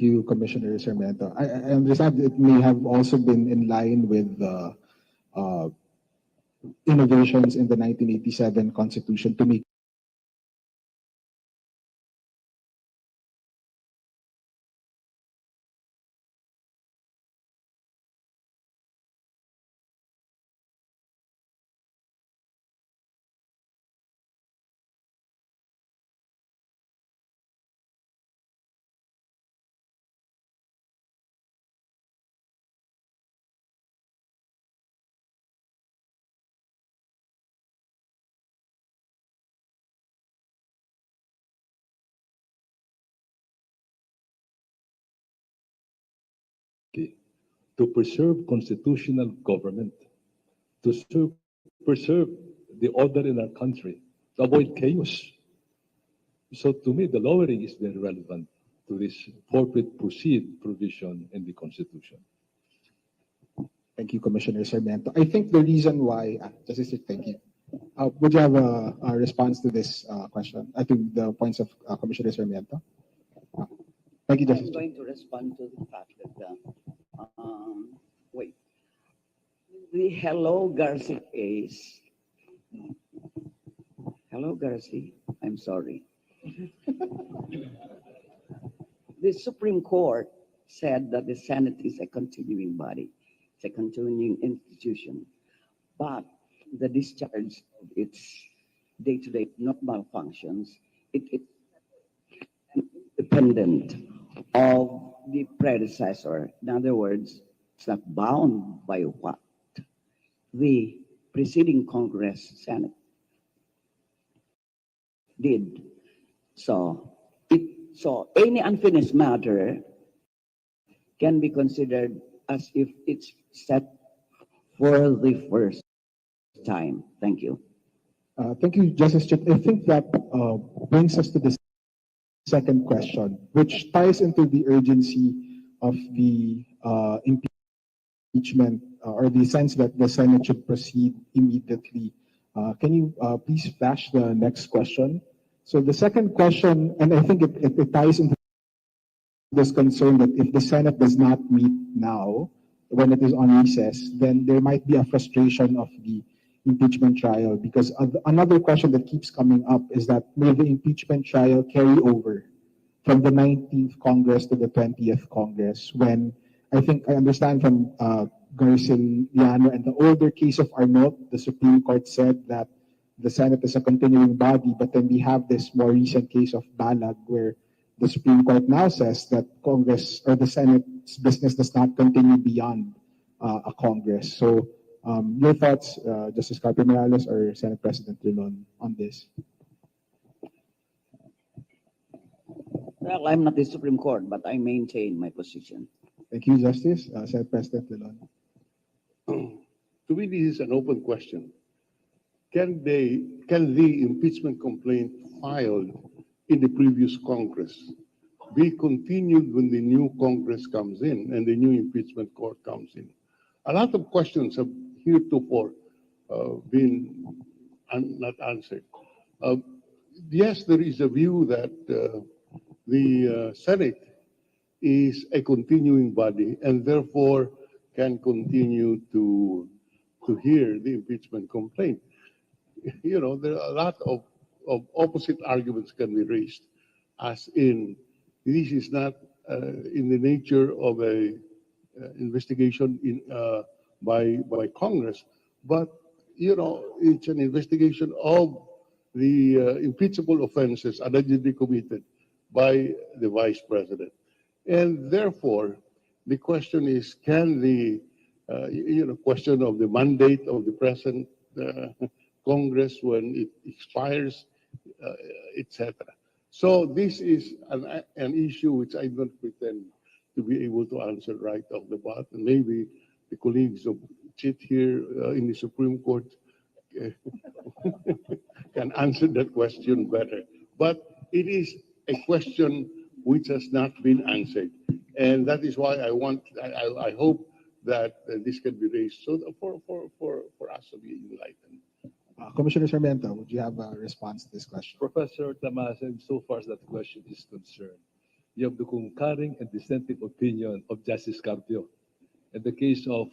you, Commissioner Sarmiento. I understand it may have also been in line with the uh, innovations in the 1987 Constitution to make to preserve constitutional government, preserve the order in our country, to avoid chaos. So to me, the lowering is very relevant to this forfeit proceed provision in the Constitution. Thank you, Commissioner Sarmiento. I think the reason why, Justice, thank you. Would you have a response to this question? I think the points of Commissioner Sarmiento. Thank you, Justice. I'm going to respond to the fact that, wait, the Hello Garcia case. Hello Garcia, I'm sorry. The Supreme Court said that the Senate is a continuing body, it's a continuing institution, but the discharge of its day-to-day, not malfunctions, it's independent of the predecessor. In other words, it's not bound by what the preceding Congress, Senate did. So any unfinished matter can be considered as if it's set for the first time. Thank you. Thank you, Justice Chip. I think that brings us to the second question, which ties into the urgency of the impeachment or the sense that the Senate should proceed immediately. Can you please flash the next question? So the second question, and I think it ties into this concern that if the Senate does not meet now, when it is on recess, then there might be a frustration of the impeachment trial, because another question that keeps coming up is that will the impeachment trial carry over from the 19th Congress to the 20th Congress, when I think I understand from Garciliano and the older case of Arnott, the Supreme Court said that the Senate is a continuing body, but then we have this more recent case of Balag where the Supreme Court now says that Congress or the Senate's business does not continue beyond a Congress. So your thoughts, Justice Carpio Morales or Senate President Drilon, on this? Well, I'm not the Supreme Court, but I maintain my position. Thank you, Justice. Senate President Drilon. To me, this is an open question. Can the impeachment complaint filed in the previous Congress be continued when the new Congress comes in and the new impeachment court comes in? A lot of questions have heretofore been not answered. Yes, there is a view that the Senate is a continuing body and therefore can continue to hear the impeachment complaint. You know, there are a lot of opposite arguments can be raised, as in this is not in the nature of a investigation by Congress, but you know it's an investigation of the impeachable offenses allegedly committed by the Vice President, and therefore the question is, can the question of the mandate of the present Congress when it expires, etc. So this is an issue which I don't pretend to be able to answer right off the bat. And maybe the colleagues of sit here in the Supreme Court can answer that question better. But it is a question which has not been answered. And that is why I hope that this can be raised so for us to be enlightened. Commissioner Sarmiento, would you have a response to this question? Professor Tamas, and so far as that question is concerned, you have the concurring and dissenting opinion of Justice Carpio. In the case of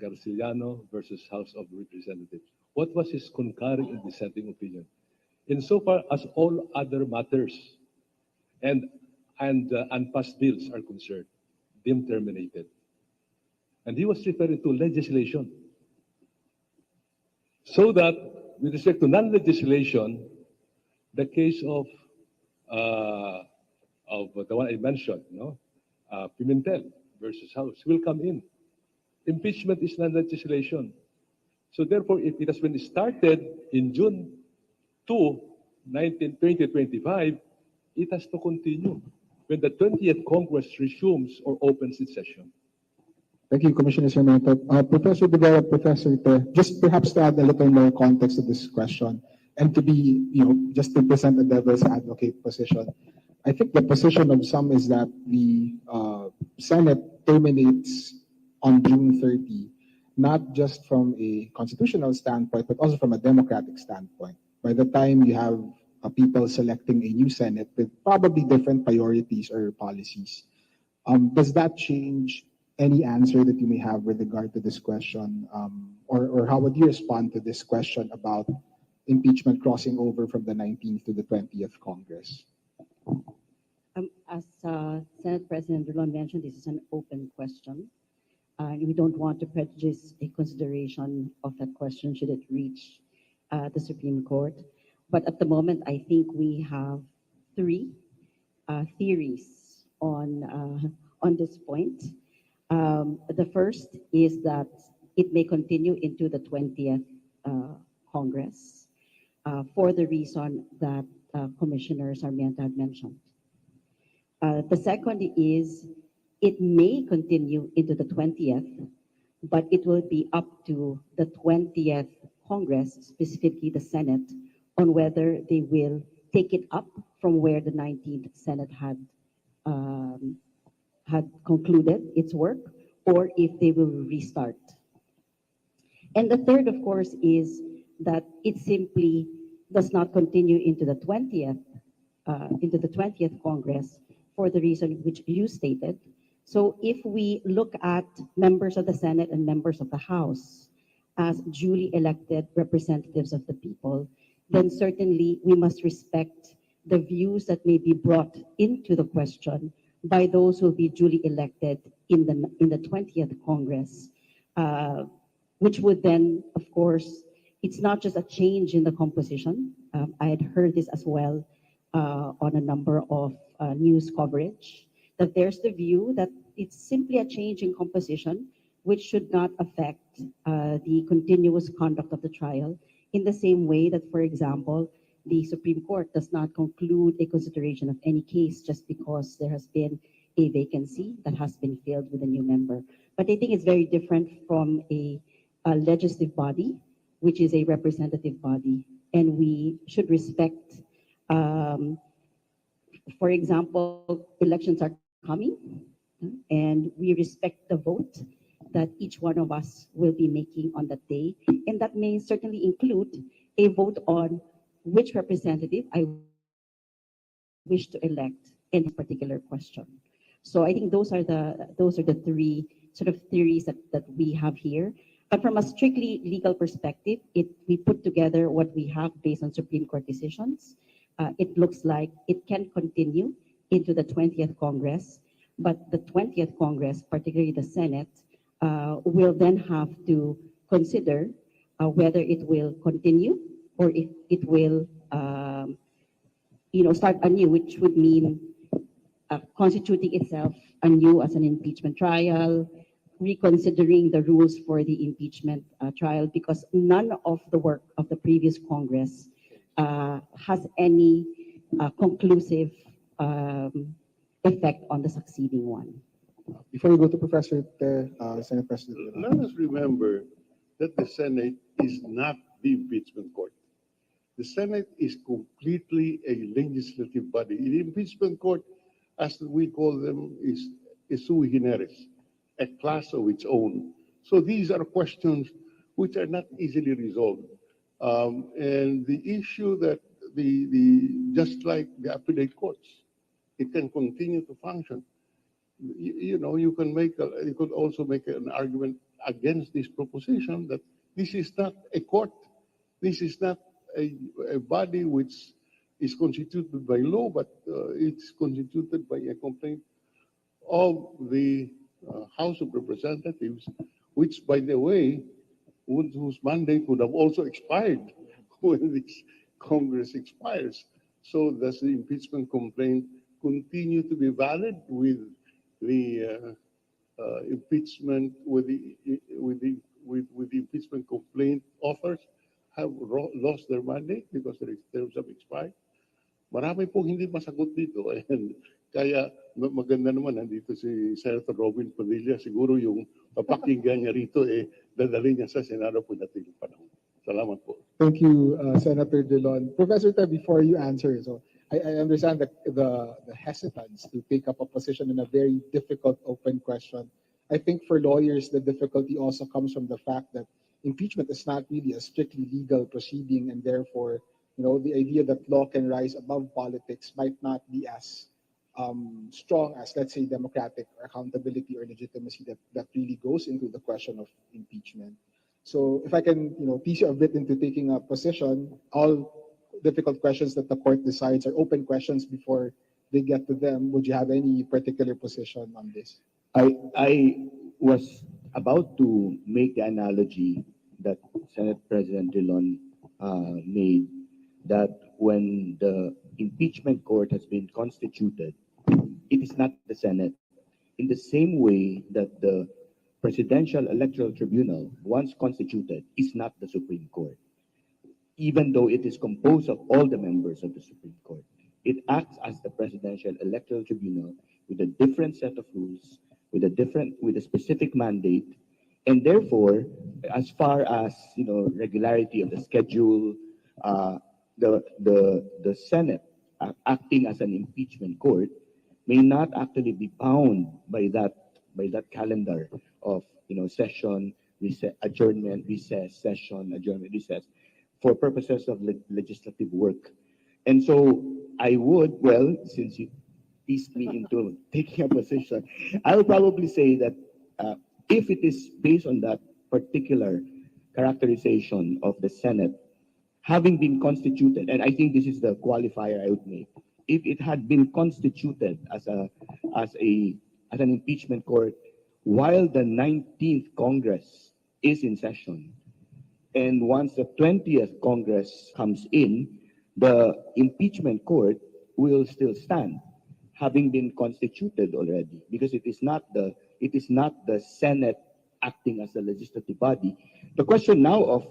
Garciliano versus House of Representatives, what was his concurring and dissenting opinion? Insofar as all other matters and unpassed bills are concerned, deemed terminated. And he was referring to legislation. So that with respect to non-legislation, the case uh, of the one I mentioned, Pimentel versus House will come in. Impeachment is non-legislation. So therefore, if it has been started in June 2, 2025, it has to continue when the 20th Congress resumes or opens its session. Thank you, Commissioner Sarmiento. Professor Rivera, Professor Te, just perhaps to add a little more context to this question and to be, just to present a devil's advocate position. I think the position of some is that the Senate terminates on June 30, not just from a constitutional standpoint, but also from a democratic standpoint. By the time you have people selecting a new Senate with probably different priorities or policies, does that change any answer that you may have with regard to this question? Or how would you respond to this question about impeachment crossing over from the 19th to the 20th Congress? As Senate President Drilon mentioned, this is an open question. And we don't want to prejudice a consideration of that question should it reach the Supreme Court. But at the moment, I think we have three theories on this point. The first is that it may continue into the 20th Congress for the reason that Commissioner Sarmiento had mentioned. The second is it may continue into the 20th, but it will be up to the 20th Congress, specifically the Senate, on whether they will take it up from where the 19th Senate had concluded its work, or if they will restart. And the third, of course, is that it simply does not continue into the 20th Congress for the reason which you stated. So if we look at members of the Senate and members of the House as duly elected representatives of the people, then certainly we must respect the views that may be brought into the question by those who will be duly elected in the 20th Congress, which would then, of course, it's not just a change in the composition. I had heard this as well on a number of news coverage, that there's the view that it's simply a change in composition, which should not affect the continuous conduct of the trial in the same way that, for example, the Supreme Court does not conclude a consideration of any case just because there has been a vacancy that has been filled with a new member. But I think it's very different from a legislative body, which is a representative body, and we should respect, for example, elections are coming, and we respect the vote that each one of us will be making on that day, and that may certainly include a vote on which representative I wish to elect in a particular question. So I think those are the three sort of theories that we have here. But from a strictly legal perspective, we put together what we have based on Supreme Court decisions. It looks like it can continue into the 20th Congress, but the 20th Congress, particularly the Senate, will then have to consider whether it will continue or if it will, start anew, which would mean constituting itself anew as an impeachment trial, reconsidering the rules for the impeachment trial, because none of the work of the previous Congress has any conclusive effect on the succeeding one. Before we go to Professor Te, Senate President. Let us remember that the Senate is not the impeachment court. The Senate is completely a legislative body. The impeachment court, as we call them, is sui generis, a class of its own. So these are questions which are not easily resolved. And the issue that just like the appellate courts, it can continue to function. You know, you could also make an argument against this proposition that this is not a court, this is not a body which is constituted by law, but it's constituted by a complaint of the House of Representatives, which, by the way, whose mandate would have also expired when this Congress expires. So does the impeachment complaint continue to be valid with the impeachment, with the impeachment complaint authors have lost their mandate because their terms have expired? Marami pong hindi masagot dito. And kaya maganda naman nandito si Senator Robin Padilla. Siguro yung papakinggan niya rito, dadalhin niya sa Senado po natin yung panahon. Salamat po. Thank you, Senator Dillon. Professor Tab, before you answer, so I understand the hesitance to take up a position in a very difficult open question. I think for lawyers, the difficulty also comes from the fact that impeachment is not really a strictly legal proceeding, and therefore, the idea that law can rise above politics might not be as strong as, let's say, democratic accountability or legitimacy that really goes into the question of impeachment. So if I can, tease you a bit into taking a position, all difficult questions that the court decides are open questions before they get to them. Would you have any particular position on this? I was about to make the analogy that Senate President Dillon made, that when the impeachment court has been constituted, it is not the Senate. In the same way that the Presidential Electoral Tribunal, once constituted, is not the Supreme Court, even though it is composed of all the members of the Supreme Court. It acts as the Presidential Electoral Tribunal with a different set of rules, with a specific mandate, and therefore, as far as regularity of the schedule, the Senate acting as an impeachment court may not actually be bound by that calendar of session, recess, adjournment, recess, session, adjournment, recess, for purposes of legislative work. And so I would, well, since you teased me into taking a position, I would probably say that if it is based on that particular characterization of the Senate having been constituted, and I think this is the qualifier I would make, if it had been constituted as an impeachment court while the 19th Congress is in session, and once the 20th Congress comes in, the impeachment court will still stand, having been constituted already, because it is not the Senate acting as the legislative body. The question now of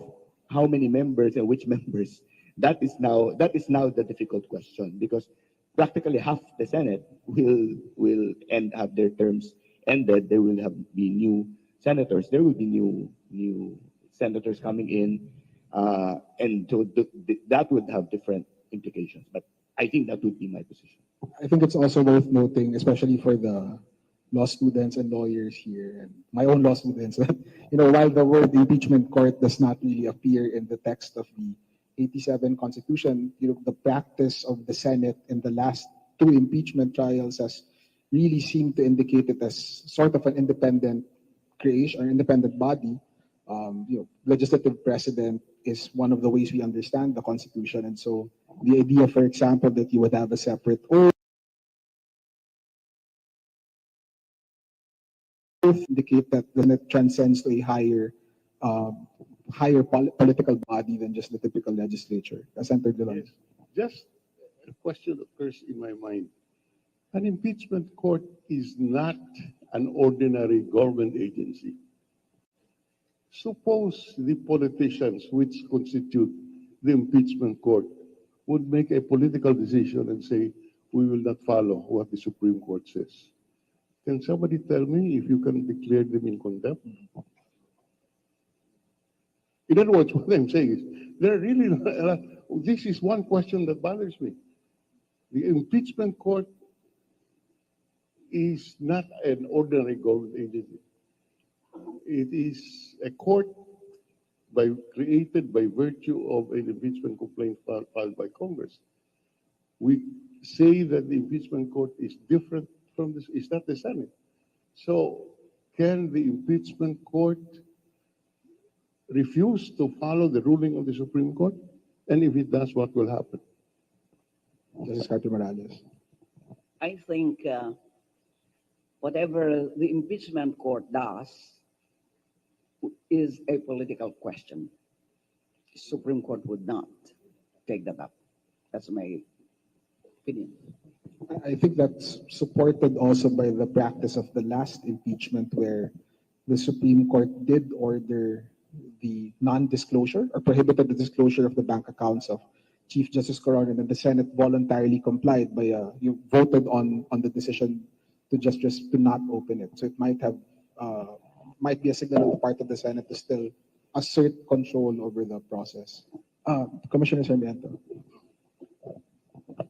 how many members and which members, that is now the difficult question, because practically half the Senate will have their terms ended. There will be new senators. There will be new senators coming in, and so that would have different implications. But I think that would be my position. I think it's also worth noting, especially for the law students and lawyers here, and my own law students, that while the word impeachment court does not really appear in the text of the 87 Constitution, the practice of the Senate in the last two impeachment trials has really seemed to indicate it as sort of an independent creation or independent body. Legislative precedent is one of the ways we understand the Constitution, and so the idea, for example, that you would have a separate oath indicate that the Senate transcends to a higher political body than just the typical legislature. Senator Dillon. Yes. Just a question occurs in my mind. An impeachment court is not an ordinary government agency. Suppose the politicians which constitute the impeachment court would make a political decision and say, we will not follow what the Supreme Court says. Can somebody tell me if you can declare them in contempt? In other words, what I'm saying is, there are really this is one question that bothers me. The impeachment court is not an ordinary government agency. It is a court created by virtue of an impeachment complaint filed by Congress. We say that the impeachment court is different from this, is not the Senate. So can the impeachment court refuse to follow the ruling of the Supreme Court? And if it does, what will happen? Justice Carpio Morales. I think whatever the impeachment court does is a political question. Supreme Court would not take that up. That's my opinion. I think that's supported also by the practice of the last impeachment where the Supreme Court did order the non-disclosure or prohibited the disclosure of the bank accounts of Chief Justice Coron, and then the Senate voluntarily complied by you voted on the decision to just to not open it. So it might be a signal on the part of the Senate to still assert control over the process. Commissioner Sarmiento.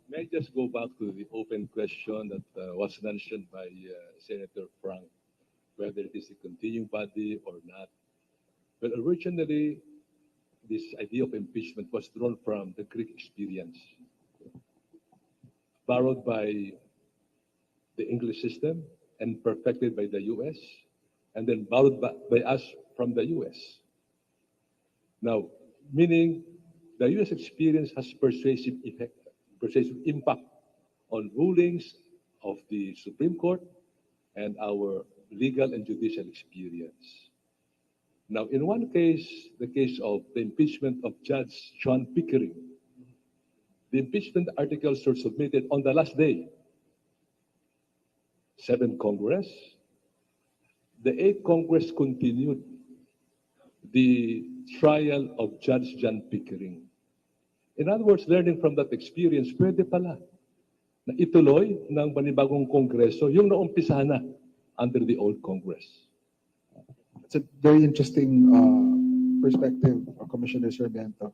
May I just go back to the open question that was mentioned by Senator Frank, whether it is a continuing body or not. Well, originally, this idea of impeachment was drawn from the Greek experience, borrowed by the English system and perfected by the US, and then borrowed by us from the US. Now, meaning the US experience has persuasive effect, persuasive impact on rulings of the Supreme Court and our legal and judicial experience. Now, in one case, the case of the impeachment of Judge John Pickering, the impeachment articles were submitted on the last day. 7th Congress. The 8th Congress continued the trial of Judge John Pickering. In other words, learning from that experience, pwede pala na ituloy ng panibagong kongreso yung naumpisahan na under the old Congress. It's a very interesting perspective, Commissioner Sarmiento.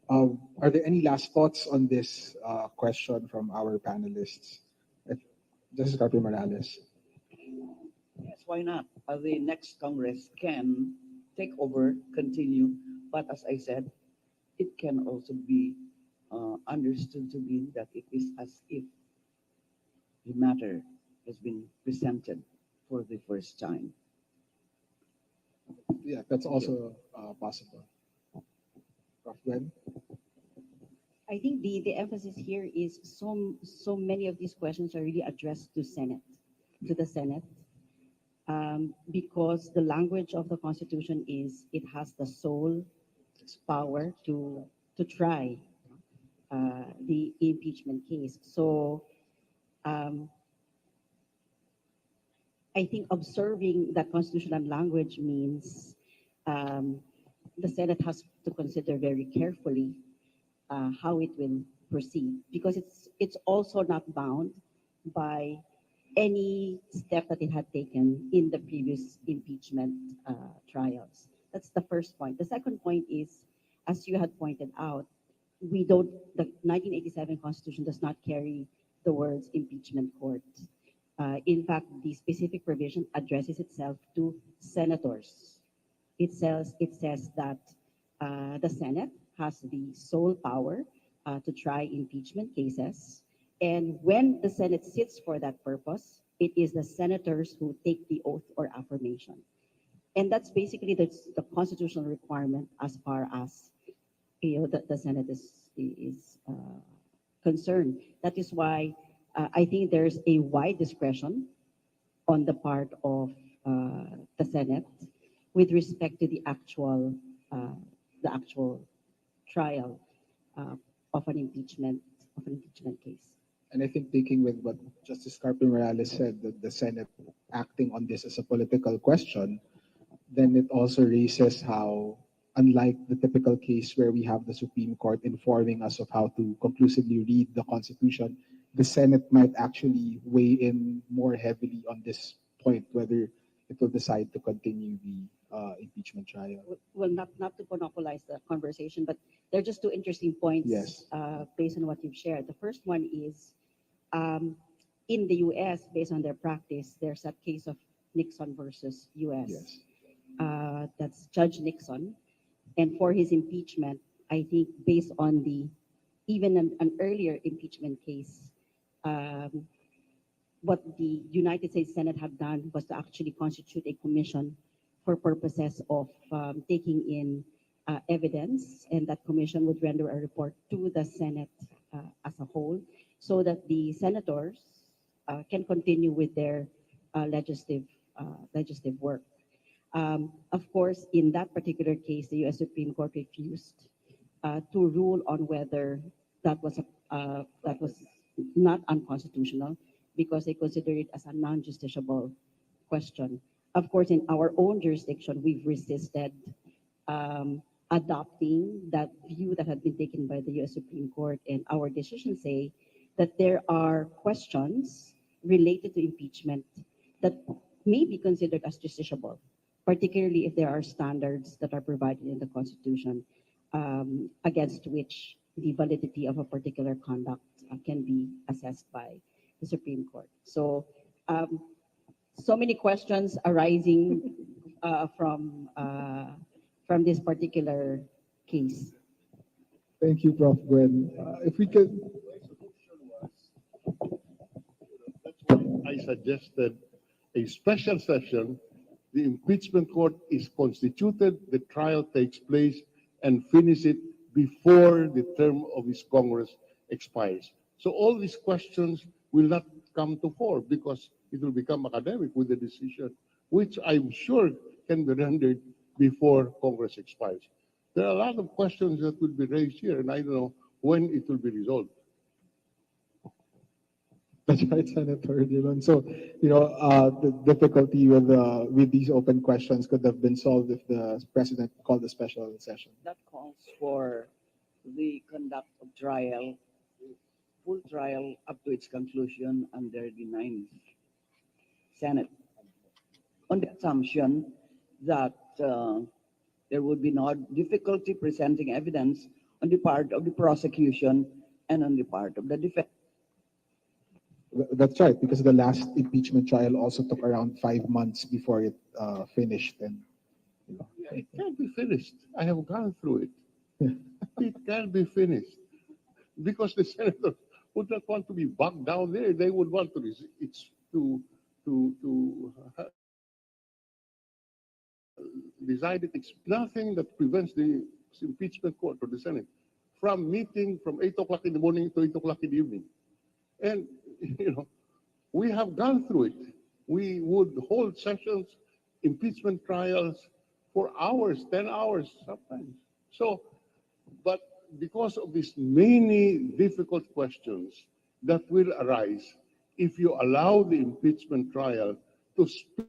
Are there any last thoughts on this question from our panelists? Justice Carpio Morales. Yes, why not? The next Congress can take over, continue, but as I said, it can also be understood to mean that it is as if the matter has been presented for the first time. Yeah, that's also possible. Prof. Gwen? I think the emphasis here is so many of these questions are really addressed to the Senate, because the language of the Constitution is it has the sole power to try the impeachment case. So I think observing that constitutional language means the Senate has to consider very carefully how it will proceed, because it's also not bound by any step that it had taken in the previous impeachment trials. That's the first point. The second point is, as you had pointed out, the 1987 Constitution does not carry the words impeachment court. In fact, the specific provision addresses itself to senators. It says that the Senate has the sole power to try impeachment cases. And when the Senate sits for that purpose, it is the senators who take the oath or affirmation. And that's basically the constitutional requirement as far as the Senate is concerned. That is why I think there's a wide discretion on the part of the Senate with respect to the actual trial of an impeachment case. And I think taking with what Justice Carpio Morales said, that the Senate acting on this as a political question, then it also raises how, unlike the typical case where we have the Supreme Court informing us of how to conclusively read the Constitution, the Senate might actually weigh in more heavily on this point, whether it will decide to continue the impeachment trial. Well, not to monopolize the conversation, but there are just two interesting points. Yes. Based on what you've shared. The first one is, in the U.S., based on their practice, there's that case of Nixon versus U.S. Yes. That's Judge Nixon. And for his impeachment, I think based on even an earlier impeachment case, um, what the United States Senate had done was to actually constitute a commission for purposes of taking in evidence, and that commission would render a report to the Senate as a whole, so that the senators can continue with their legislative work. Of course, in that particular case, the U.S. Supreme Court refused to rule on whether that was not unconstitutional, because they consider it as a non-justiciable question. Of course, in our own jurisdiction, we've resisted adopting that view that had been taken by the U.S. Supreme Court, and our decisions say that there are questions related to impeachment that may be considered as justiciable, particularly if there are standards that are provided in the Constitution against which the validity of a particular conduct can be assessed by the Supreme Court. So, so many questions arising from this particular case. Thank you, Prof. Gwen. If we could, I suggested a special session. The impeachment court is constituted, the trial takes place, and finish it before the term of this Congress expires. So all these questions will not come to fore because it will become academic with the decision, which I'm sure can be rendered before Congress expires. There are a lot of questions that will be raised here, and I don't know when it will be resolved. that's right, Senator Dillon. So, the difficulty with these open questions could have been solved if the president called a special session. That calls for the conduct of trial, full trial up to its conclusion under the ninth Senate, on the assumption that there would be no difficulty presenting evidence on the part of the prosecution and on the part of the defense. That's right, because the last impeachment trial also took around 5 months before it finished. And It can't be finished. I have gone through it. It can't be finished because the senators would not want to be bogged down there. They would want to decide it. It's nothing that prevents the impeachment court or the Senate from meeting from 8 o'clock in the morning to 8 o'clock in the evening. And, we have gone through it. We would hold sessions, impeachment trials for hours, 10 hours sometimes. So, but because of these many difficult questions that will arise, if you allow the impeachment trial to speak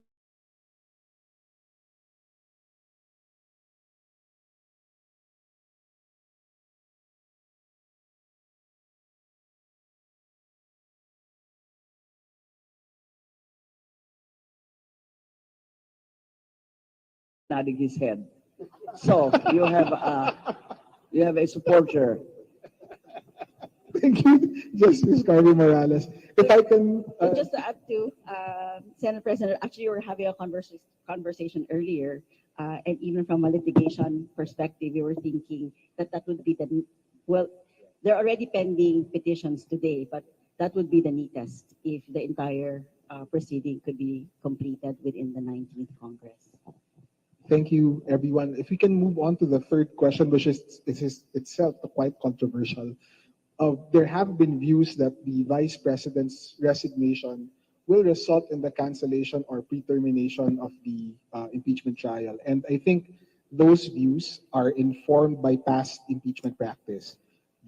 Nodding his head. So you have a supporter. thank you, Justice Carly Morales. If I can, Just to add to Senate President, actually, we were having a conversation earlier, and even from a litigation perspective, we were thinking that that would be well, they're already pending petitions today, but that would be the neatest if the entire proceeding could be completed within the 19th Congress. thank you, everyone. If we can move on to the third question, which is itself quite controversial. There have been views that the Vice President's resignation will result in the cancellation or pre-termination of the impeachment trial. And I think those views are informed by past impeachment practice.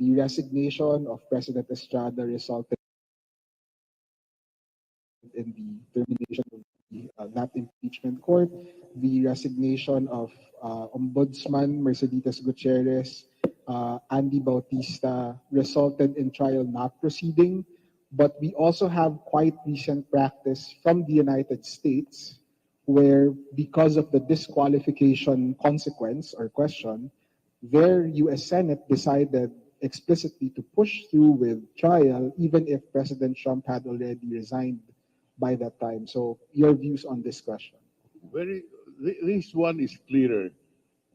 The resignation of President Estrada resulted in the termination of that impeachment court. The resignation of Ombudsman Mercedes Gutierrez, Andy Bautista resulted in trial not proceeding. But we also have quite recent practice from the United States where, because of the disqualification consequence or question, their US Senate decided explicitly to push through with trial even if President Trump had already resigned by that time. So your views on this question? This one is clearer.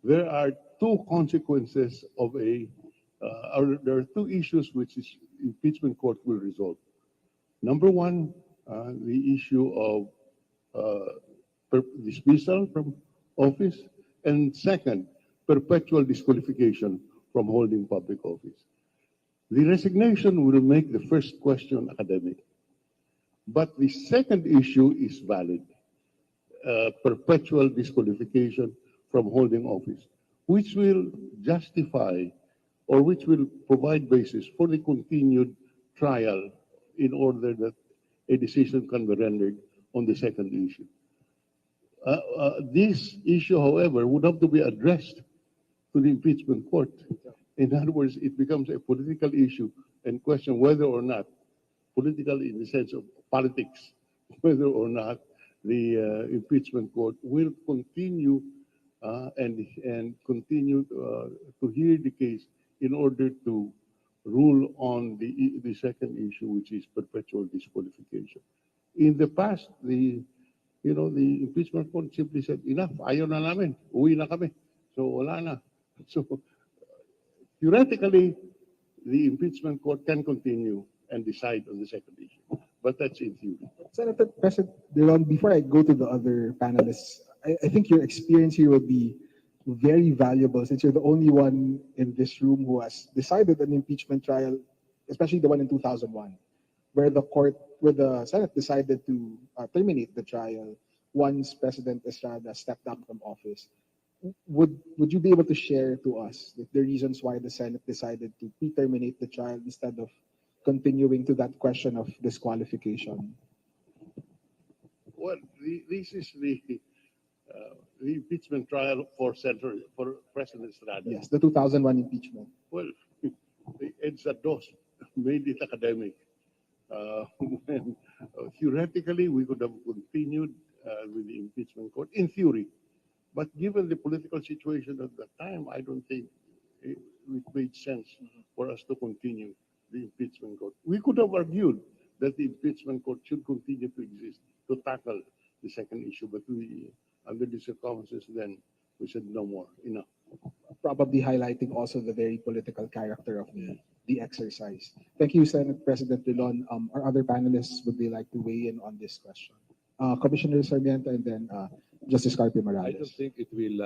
There are two consequences of there are two issues which is impeachment court will resolve. Number one, the issue of dismissal from office, and second, perpetual disqualification from holding public office. The resignation will make the first question academic, but the second issue is valid, perpetual disqualification from holding office, which will justify or which will provide basis for the continued trial in order that a decision can be rendered on the second issue. This issue, however, would have to be addressed to the impeachment court. In other words, it becomes a political issue and question whether or not, political in the sense of politics, whether or not the impeachment court will continue and continue to hear the case in order to rule on the second issue, which is perpetual disqualification. In the past, the impeachment court simply said, enough, ayaw na namin, uwi na kami. So wala na. So theoretically, the impeachment court can continue and decide on the second issue. But that's in theory. Senator President Dillon, before I go to the other panelists, I think your experience here would be very valuable since you're the only one in this room who has decided an impeachment trial, especially the one in 2001, where the Senate decided to terminate the trial once President Estrada stepped down from office. Would you be able to share to us the reasons why the Senate decided to terminate the trial instead of continuing to that question of disqualification? Well, this is the impeachment trial for President Estrada. Yes, the 2001 impeachment. Well, EDSA DOS made it academic. When, theoretically, we could have continued with the impeachment court, in theory. But given the political situation at that time, I don't think it made sense for us to continue the impeachment court. We could have argued that the impeachment court should continue to exist to tackle the second issue, but under the circumstances, then we said no more, enough. Probably highlighting also the very political character of the exercise. Thank you, Senate President Dillon. Our other panelists, would they like to weigh in on this question? Commissioner Sarmiento and then Justice Carpe Morales. I don't think it will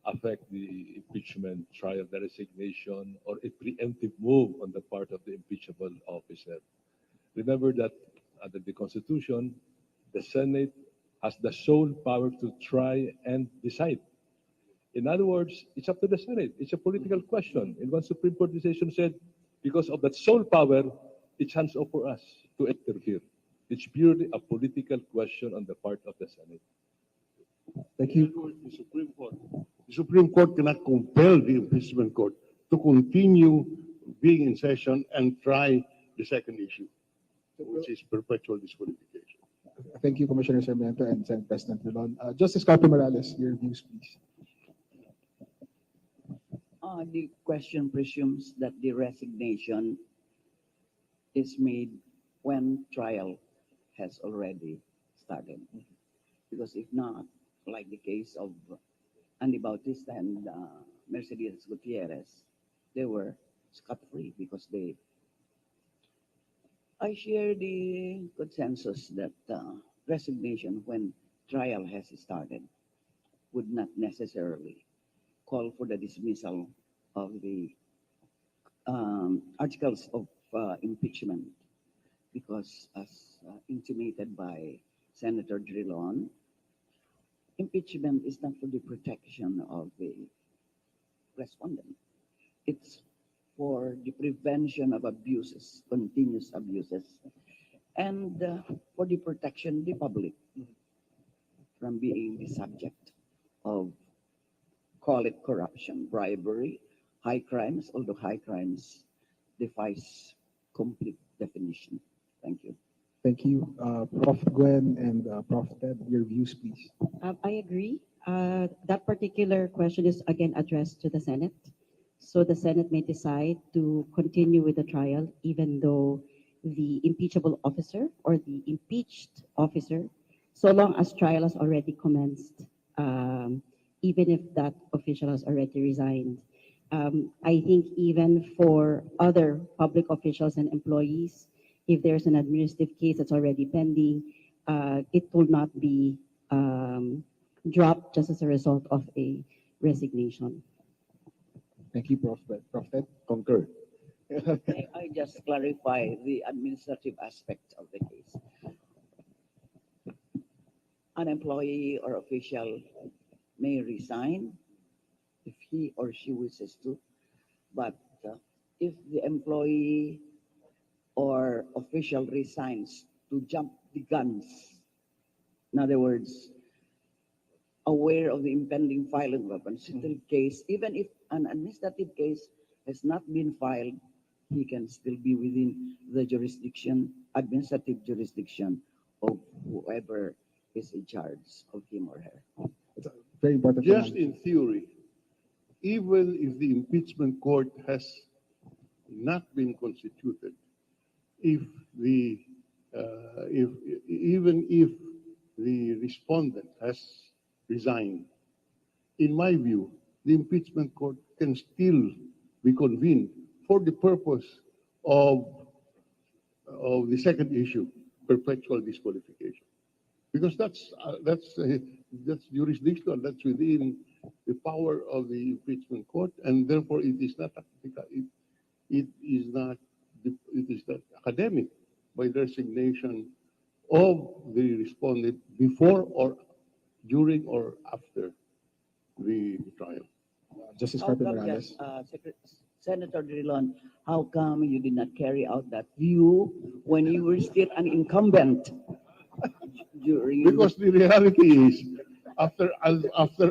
affect the impeachment trial, the resignation, or a preemptive move on the part of the impeachable officer. Remember that under the Constitution, the Senate has the sole power to try and decide. In other words, it's up to the Senate. It's a political question. And one Supreme Court decision said, because of that sole power, it's hands off for us to interfere. It's purely a political question on the part of the Senate. Thank you. The Supreme Court cannot compel the impeachment court to continue being in session and try the second issue, which is perpetual disqualification. Thank you, Commissioner Sarmiento and Senate President Dillon. Justice Carpe Morales, your views, please. The question presumes that the resignation is made when trial has already started. Because if not, like the case of Andy Bautista and Mercedes Gutierrez, they were scot-free because I share the consensus that resignation when trial has started would not necessarily call for the dismissal of the articles of impeachment because as intimated by Senator Drilon, impeachment is not for the protection of the respondent. It's for the prevention of abuses, continuous abuses, and for the protection of the public from being the subject of, call it corruption, bribery, high crimes, although high crimes defies complete definition. Thank you. Thank you. Prof. Gwen and Prof. Ted, your views, please. I agree. That particular question is again addressed to the Senate. So the Senate may decide to continue with the trial even though the impeachable officer or the impeached officer, so long as trial has already commenced, even if that official has already resigned. I think even for other public officials and employees, if there's an administrative case that's already pending, it will not be dropped just as a result of a resignation. Thank you, Prof. Prof. Ted, concur. I just clarify the administrative aspect of the case. An employee or official may resign if he or she wishes to, but if the employee or official resigns to jump the guns, in other words, aware of the impending filing of a constitutional case, even if an administrative case has not been filed, he can still be within the jurisdiction, administrative jurisdiction of whoever is in charge of him or her. It's a very important. Just in theory, even if the impeachment court has not been constituted, if the even if the respondent has resigned, in my view, the impeachment court can still be convened for the purpose of the second issue, perpetual disqualification, because that's jurisdictional, that's within the power of the impeachment court, and therefore it is not academic by the resignation of the respondent before or during or after the trial. Justice How Carpenter come, Morales. Senator Drilon, how come you did not carry out that view when you were still an incumbent during? Because the reality is, after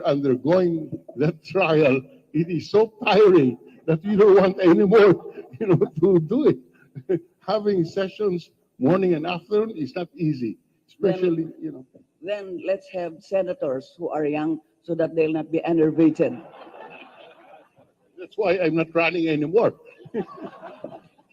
undergoing that trial, it is so tiring that you don't want anymore, to do it. Having sessions morning and afternoon is not easy, especially, Then let's have senators who are young so that they'll not be enervated. That's why I'm not running anymore.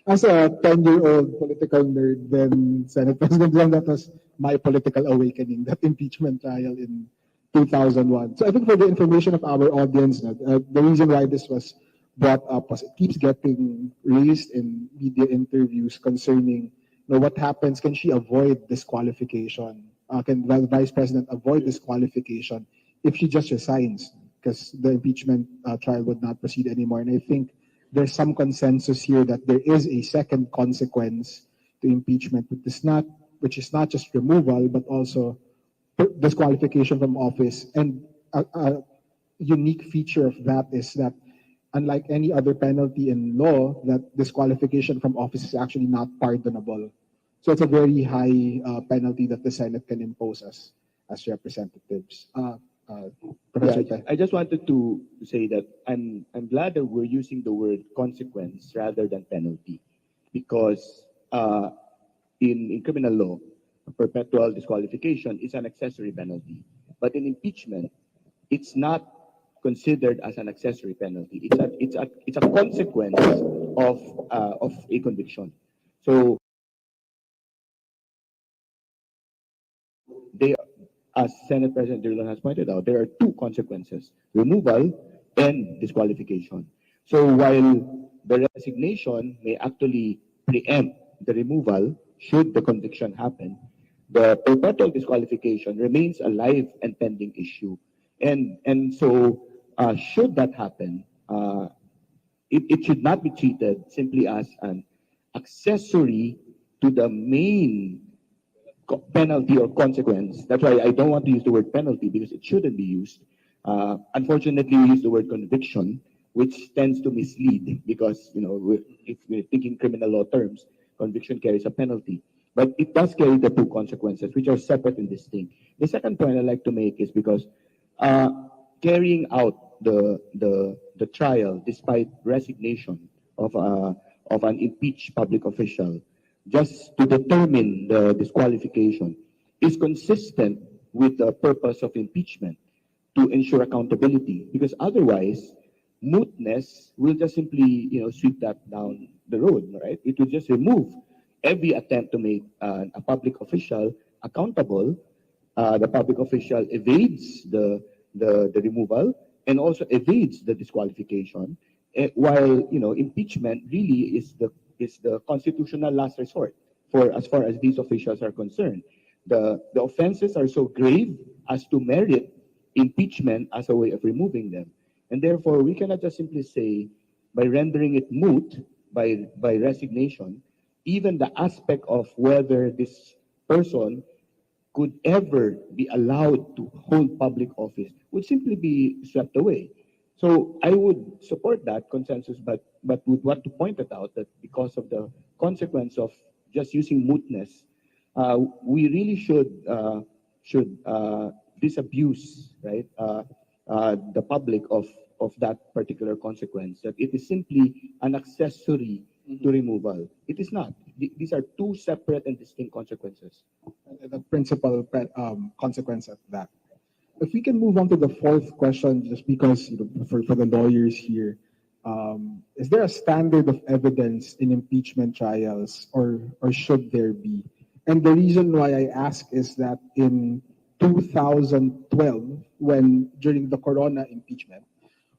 As a 10-year-old political nerd, then Senate President Lang, that was my political awakening, that impeachment trial in 2001. So I think for the information of our audience, the reason why this was brought up was it keeps getting raised in media interviews concerning what happens, can she avoid disqualification? Can the Vice President avoid disqualification if she just resigns? Because the impeachment trial would not proceed anymore. And I think there's some consensus here that there is a second consequence to impeachment, which is not just removal, but also disqualification from office. And a unique feature of that is that, unlike any other penalty in law, that disqualification from office is actually not pardonable. So it's a very high penalty that the Senate can impose as representatives. Professor Yeah, Tay. I just wanted to say that I'm glad that we're using the word consequence rather than penalty, because in criminal law, perpetual disqualification is an accessory penalty, but in impeachment, it's not considered as an accessory penalty. It's a consequence of a conviction. So they, as Senate President Drilon has pointed out, there are two consequences: removal and disqualification. So while the resignation may actually preempt the removal should the conviction happen, the perpetual disqualification remains a live and pending issue. And so should that happen, it should not be treated simply as an accessory to the main penalty or consequence. That's why I don't want to use the word penalty, because it shouldn't be used. Unfortunately, we use the word conviction, which tends to mislead, because if we're thinking criminal law terms, conviction carries a penalty. But it does carry the two consequences, which are separate and distinct. The second point I'd like to make is because carrying out the trial despite resignation of an impeached public official just to determine the disqualification is consistent with the purpose of impeachment, to ensure accountability, because otherwise mootness will just simply sweep that down the road, right? It will just remove every attempt to make a public official accountable. The public official evades the removal and also evades the disqualification, while impeachment really is the constitutional last resort. for as far as these officials are concerned. The offenses are so grave as to merit impeachment as a way of removing them. And therefore, we cannot just simply say, by rendering it moot, by resignation, even the aspect of whether this person could ever be allowed to hold public office would simply be swept away. So I would support that consensus, but would want to point it out that because of the consequence of just using mootness, we really should disabuse, right, the public of that particular consequence, that it is simply an accessory to removal. It is not. These are two separate and distinct consequences. The principal consequence of that. If we can move on to the fourth question, just because for the lawyers here, is there a standard of evidence in impeachment trials, or should there be? And the reason why I ask is that in 2012, when during the Corona impeachment,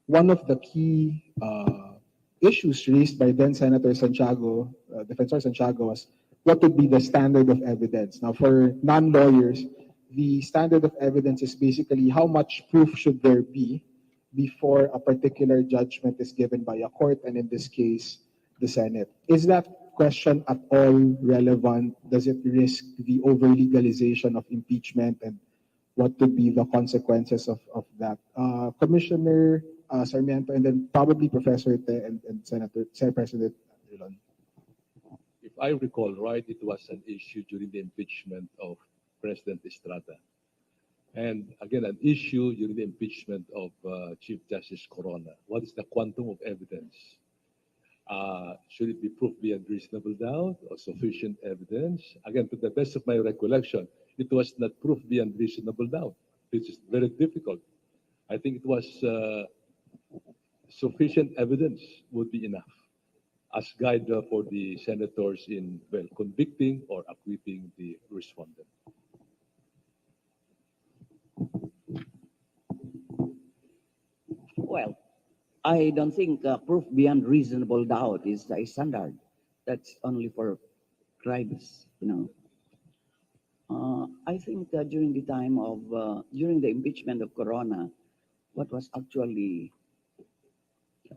one of the key issues raised by then Senator Santiago, Defensor Santiago, was what would be the standard of evidence. Now, for non-lawyers, the standard of evidence is basically how much proof should there be before a particular judgment is given by a court, and in this case, the Senate. Is that question at all relevant? Does it risk the over-legalization of impeachment, and what would be the consequences of that? Commissioner Sarmiento, and then probably Professor Te and Senate President Drilon. If I recall right, it was an issue during the impeachment of President Estrada. And again, an issue during the impeachment of Chief Justice Corona. What is the quantum of evidence? Should it be proof beyond reasonable doubt or sufficient evidence? Again, to the best of my recollection, it was not proof beyond reasonable doubt. This is very difficult. I think it was sufficient evidence would be enough as guide for the senators in, well, convicting or acquitting the respondent. Well, I don't think proof beyond reasonable doubt is a standard. That's only for crimes, I think during the time of, during the impeachment of Corona, what was actually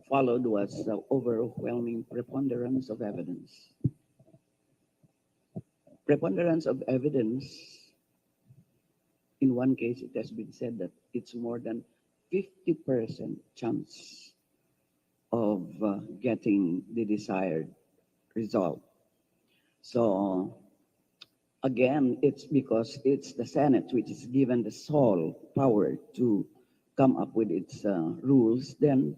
followed was the overwhelming preponderance of evidence. Preponderance of evidence, in one case, it has been said that it's more than 50% chance of getting the desired result. So again, it's because it's the Senate which is given the sole power to come up with its rules. Then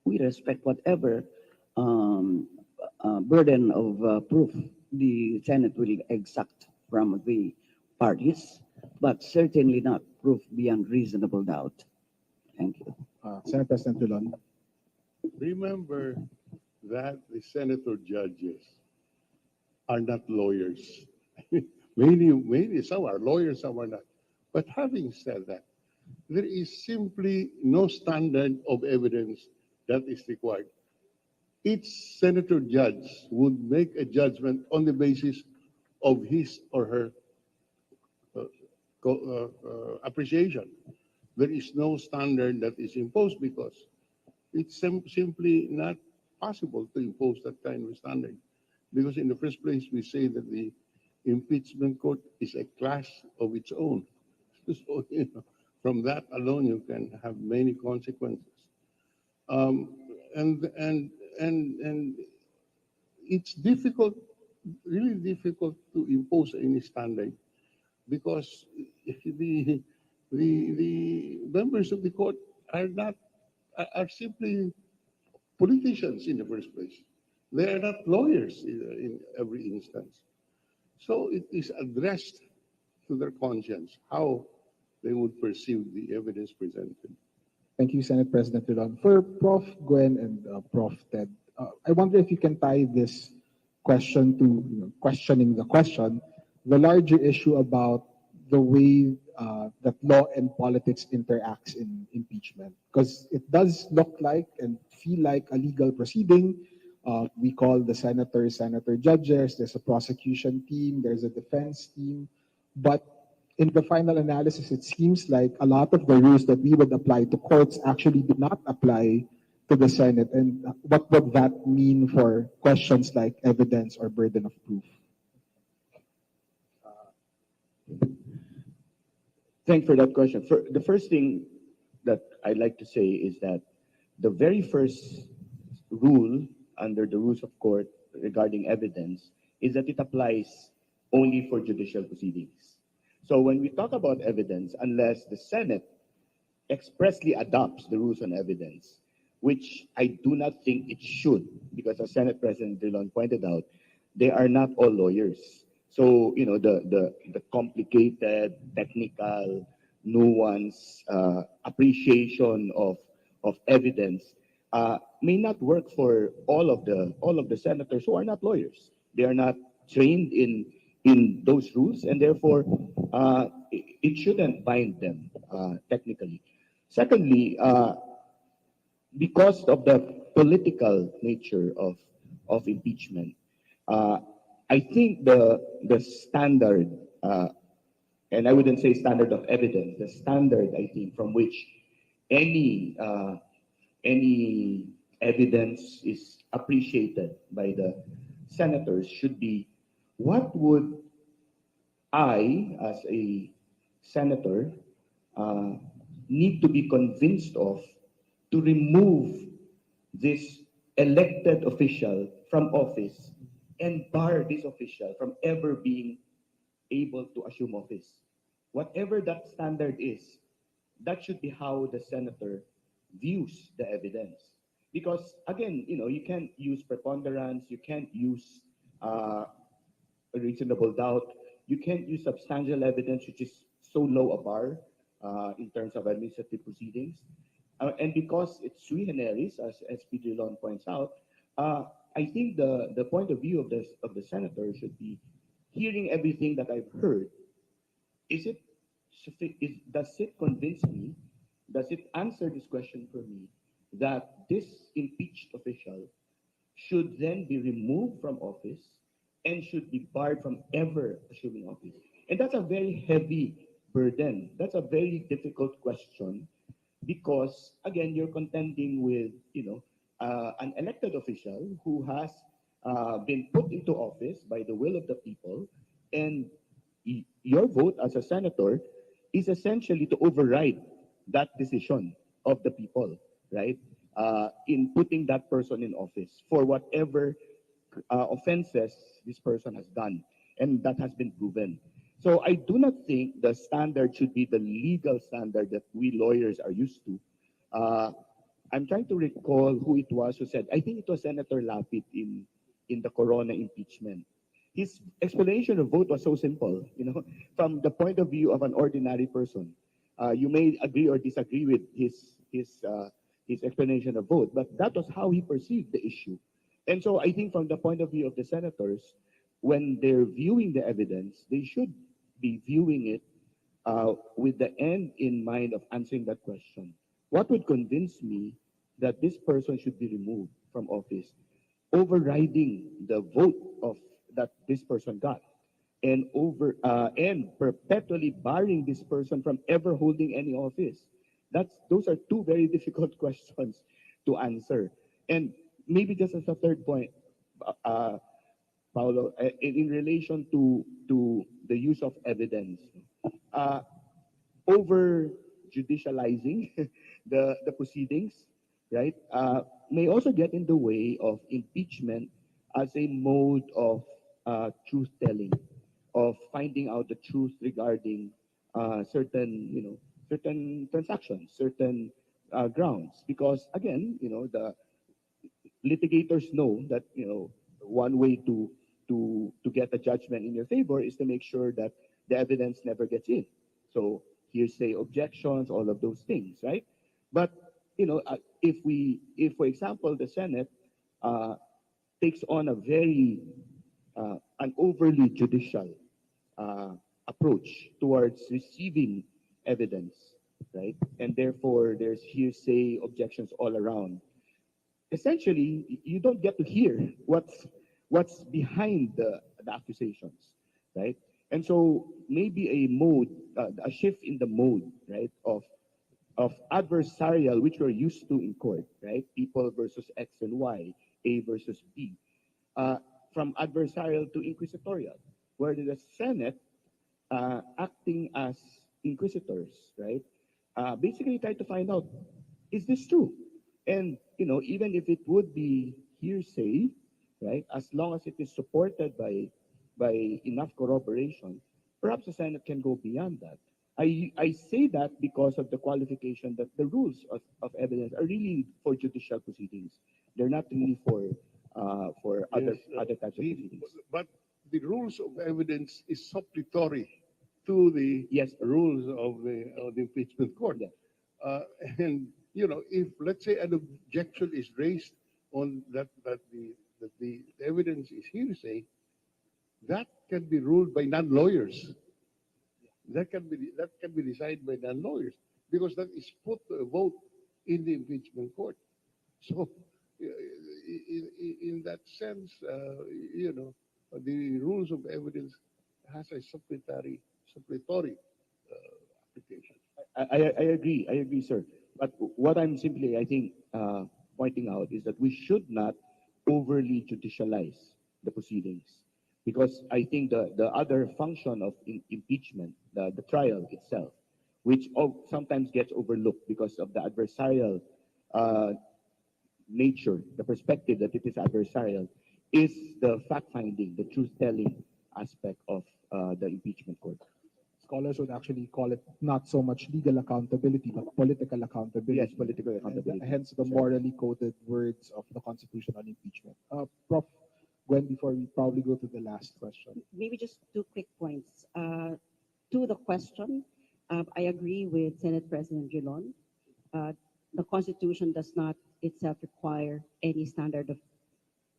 we respect whatever burden of proof the Senate will exact from the parties, but certainly not proof beyond reasonable doubt. Thank you. Senate President Drilon. Remember that the senator judges are not lawyers. Maybe some are lawyers, some are not. But having said that, there is simply no standard of evidence that is required. Each senator judge would make a judgment on the basis of his or her appreciation. There is no standard that is imposed because it's simply not possible to impose that kind of standard. Because in the first place, we say that the impeachment court is a class of its own. So, from that alone, you can have many consequences. And it's difficult, really difficult to impose any standard because the members of the court are simply politicians in the first place. They are not lawyers in every instance. So it is addressed to their conscience how they would perceive the evidence presented. Thank you, Senate President Drilon. For Prof. Gwen and Prof. Ted, I wonder if you can tie this question to questioning the question, the larger issue about the way that law and politics interacts in impeachment, because it does look like and feel like a legal proceeding. We call the senators senator judges. There's a prosecution team. There's a defense team. But in the final analysis, it seems like a lot of the rules that we would apply to courts actually do not apply to the Senate. And what would that mean for questions like evidence or burden of proof? Thanks for that question. The first thing that I'd like to say is that the very first rule under the rules of court regarding evidence is that it applies only for judicial proceedings. So when we talk about evidence, unless the Senate expressly adopts the rules on evidence, which I do not think it should, because as Senate President Dillon pointed out, they are not all lawyers. So, the complicated, technical, nuanced appreciation of evidence may not work for all of the senators who are not lawyers. They are not trained in those rules, and therefore it shouldn't bind them technically. Secondly, because of the political nature of impeachment, I think the standard, and I wouldn't say standard of evidence, the standard I think from which any evidence is appreciated by the senators should be, what would I, as a senator, need to be convinced of to remove this elected official from office and bar this official from ever being able to assume office. Whatever that standard is, that should be how the senator views the evidence. Because again, you can't use preponderance, you can't use reasonable doubt, you can't use substantial evidence, which is so low a bar in terms of administrative proceedings. And because it's sui generis, as SP Dillon points out, I think the point of view of the senator should be, hearing everything that I've heard, does it convince me, does it answer this question for me, that this impeached official should then be removed from office and should be barred from ever assuming office? And that's a very heavy burden. That's a very difficult question because, again, you're contending with, an elected official who has been put into office by the will of the people, and your vote as a senator is essentially to override that decision of the people, right? In putting that person in office for whatever offenses this person has done, and that has been proven. So I do not think the standard should be the legal standard that we lawyers are used to. I'm trying to recall who it was who said, I think it was Senator Lapid in the Corona impeachment. His explanation of vote was so simple, from the point of view of an ordinary person. You may agree or disagree with his explanation of vote, but that was how he perceived the issue. And so I think from the point of view of the senators, when they're viewing the evidence, they should be viewing it with the end in mind of answering that question. What would convince me that this person should be removed from office, overriding the vote of that this person got, and perpetually barring this person from ever holding any office? Those are two very difficult questions to answer. And maybe just as a third point, Paolo, in relation to the use of evidence, over judicializing the proceedings, right, may also get in the way of impeachment as a mode of truth telling, of finding out the truth regarding certain transactions, certain grounds. Because again, the litigators know that one way to get a judgment in your favor is to make sure that the evidence never gets in. So hearsay objections, all of those things, right? But if for example the Senate takes on a very an overly judicial approach towards receiving evidence, right, and therefore there's hearsay objections all around, essentially you don't get to hear what's behind the accusations, right? And so maybe a shift in the mode, right, of adversarial, which we're used to in court, right? People versus X and Y, A versus B, uh, from adversarial to inquisitorial, where the Senate, acting as inquisitors, right, basically try to find out, is this true? And, even if it would be hearsay, right, as long as it is supported by enough corroboration, perhaps the Senate can go beyond that. I say that because of the qualification that the rules of evidence are really for judicial proceedings. They're not really for Yes, other types of proceedings. but the rules of evidence is supplementary to the Yes. rules of the impeachment court. Yeah. And if let's say an objection is raised on that the evidence is hearsay, that can be ruled by non-lawyers. That can be decided by non-lawyers because that is put to a vote in the impeachment court. So, in that sense, the rules of evidence has a supplementary application. I agree, sir. But what I'm simply, I think, pointing out is that we should not overly judicialize the proceedings, because I think the other function of impeachment, the trial itself, which sometimes gets overlooked because of the adversarial uh, nature, the perspective that it is adversarial, is the fact finding, the truth telling aspect of the impeachment court. Scholars would actually call it not so much legal accountability, but political accountability. Yes, political accountability. And hence the Sure. morally coded words of the Constitution on impeachment. Prof. Gwen, before we probably go to the last question. Maybe just two quick points. To the question, I agree with Senate President Gilon. Uh, the Constitution does not itself require any standard of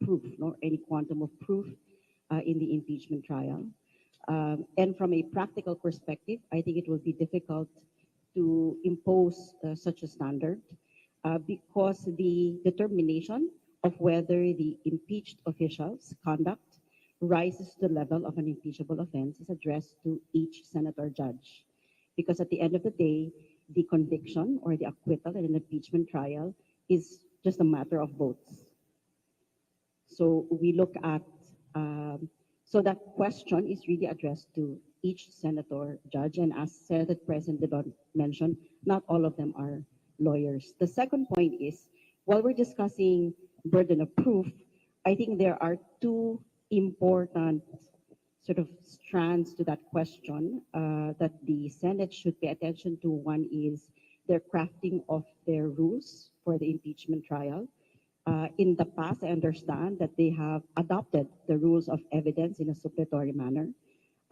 proof, nor any quantum of proof in the impeachment trial. And from a practical perspective, I think it will be difficult to impose such a standard because the determination of whether the impeached official's conduct rises to the level of an impeachable offense is addressed to each senator judge. Because at the end of the day, the conviction or the acquittal in an impeachment trial is just a matter of votes. So we look at, so that question is really addressed to each senator judge. And as Senate President Didon mentioned, not all of them are lawyers. The second point is, while we're discussing burden of proof, I think there are two important sort of strands to that question that the Senate should pay attention to. One is their crafting of their rules for the impeachment trial. In the past, I understand that they have adopted the rules of evidence in a supplementary manner.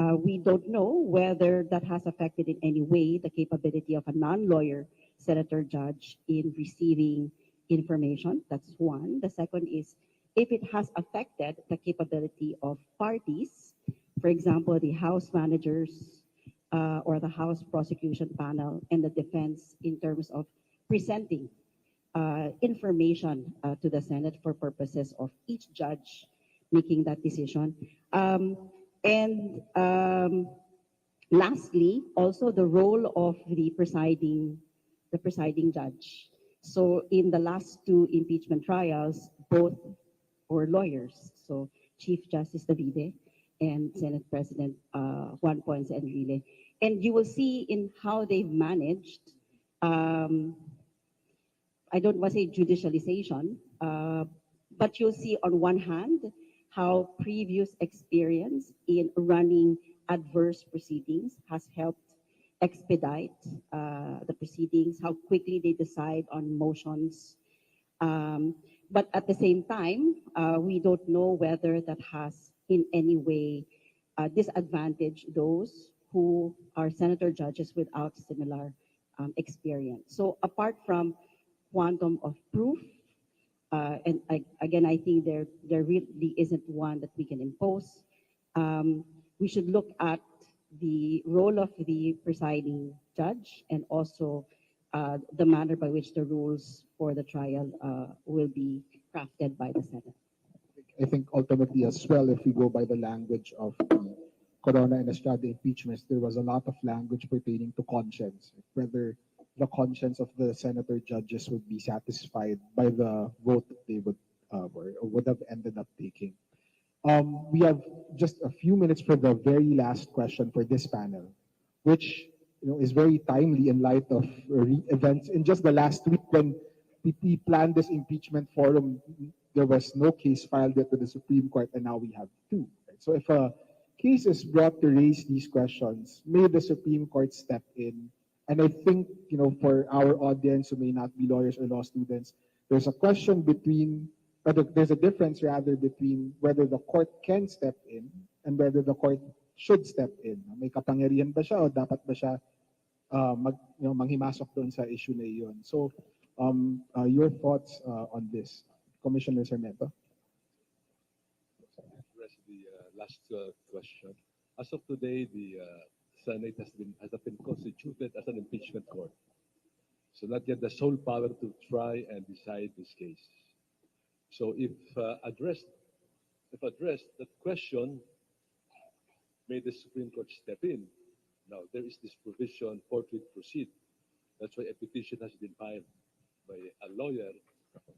We don't know whether that has affected in any way the capability of a non-lawyer senator judge in receiving information. That's one. The second is if it has affected the capability of parties, for example, the House managers or the House prosecution panel and the defense in terms of presenting information to the Senate for purposes of each judge making that decision. And lastly, also the role of the presiding judge. So in the last two impeachment trials, both were lawyers. So Chief Justice Davide and Senate President Juan Ponce Enrile. And you will see in how they've managed I don't want to say judicialization, but you'll see on one hand how previous experience in running adverse proceedings has helped expedite the proceedings, how quickly they decide on motions. But at the same time, we don't know whether that has in any way disadvantaged those who are senator judges without similar experience. So apart from quantum of proof. Again, I think there really isn't one that we can impose. We should look at the role of the presiding judge and also the manner by which the rules for the trial will be crafted by the Senate. I think ultimately as well, if we go by the language of the Corona and Estrada impeachments, there was a lot of language pertaining to conscience, whether the conscience of the senator judges would be satisfied by the vote that they would or would have ended up taking. We have just a few minutes for the very last question for this panel, which is very timely in light of events in just the last week when we planned this impeachment forum. There was no case filed yet to the Supreme Court, and now we have two. Right? So if a case is brought to raise these questions, may the Supreme Court step in. And I think, for our audience who may not be lawyers or law students, there's a question between, or there's a difference rather between whether the court can step in and whether the court should step in. May kapangyarihan ba siya o dapat ba siya manghimasok doon sa issue na iyon? So, your thoughts on this, Commissioner Sarmiento? Address the last question. As of today, the Senate has not been constituted as an impeachment court. So not yet the sole power to try and decide this case. So if addressed, that question, may the Supreme Court step in. Now there is this provision, forthwith proceed. That's why a petition has been filed by a lawyer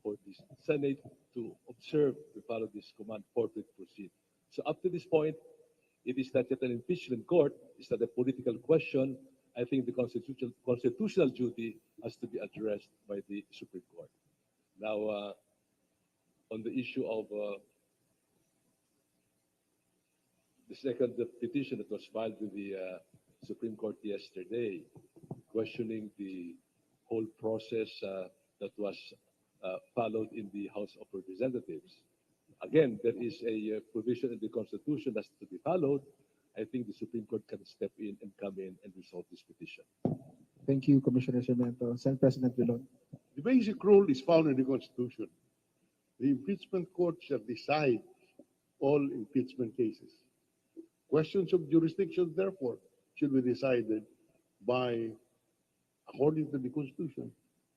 for the Senate to observe, to follow this command, forthwith proceed. So up to this point, it is not yet an impeachment court. It's not a political question. I think the constitutional duty has to be addressed by the Supreme Court. Now, on the issue of the second petition that was filed with the Supreme Court yesterday, questioning the whole process that was followed in the House of Representatives. Again, there is a provision in the Constitution that's to be followed. I think the Supreme Court can step in and come in and resolve this petition. Thank you, Commissioner Sarmiento. Senate President Vilon. The basic rule is found in the Constitution. The impeachment court shall decide all impeachment cases. Questions of jurisdiction, therefore, should be decided by, according to the Constitution,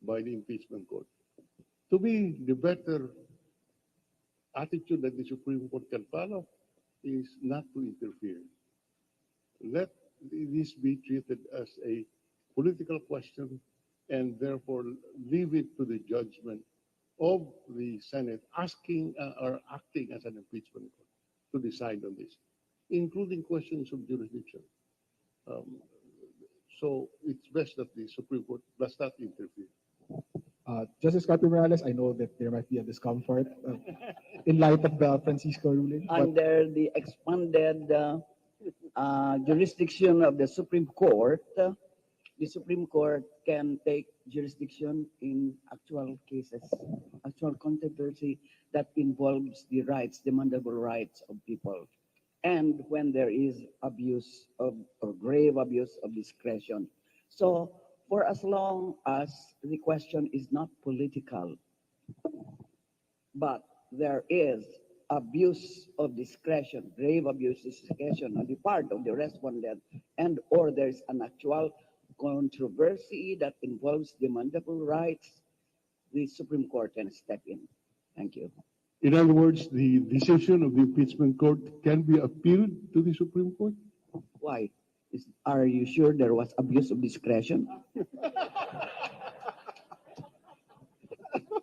by the impeachment court. To me, the better attitude that the Supreme Court can follow is not to interfere. Let this be treated as a political question and therefore leave it to the judgment of the Senate asking or acting as an impeachment court to decide on this, including questions of jurisdiction. So it's best that the Supreme Court does not interfere. Justice Carter Morales, I know that there might be a discomfort in light of the Francisco ruling. But Under the expanded jurisdiction of the Supreme Court can take jurisdiction in actual cases, actual controversy that involves the rights, demandable rights of people. And when there is abuse of, or grave abuse of discretion. So for as long as the question is not political, but there is abuse of discretion, grave abuse of discretion on the part of the respondent, and or there's an actual controversy that involves demandable rights, the Supreme Court can step in. Thank you. In other words, the decision of the impeachment court can be appealed to the Supreme Court? Why? Are you sure there was abuse of discretion?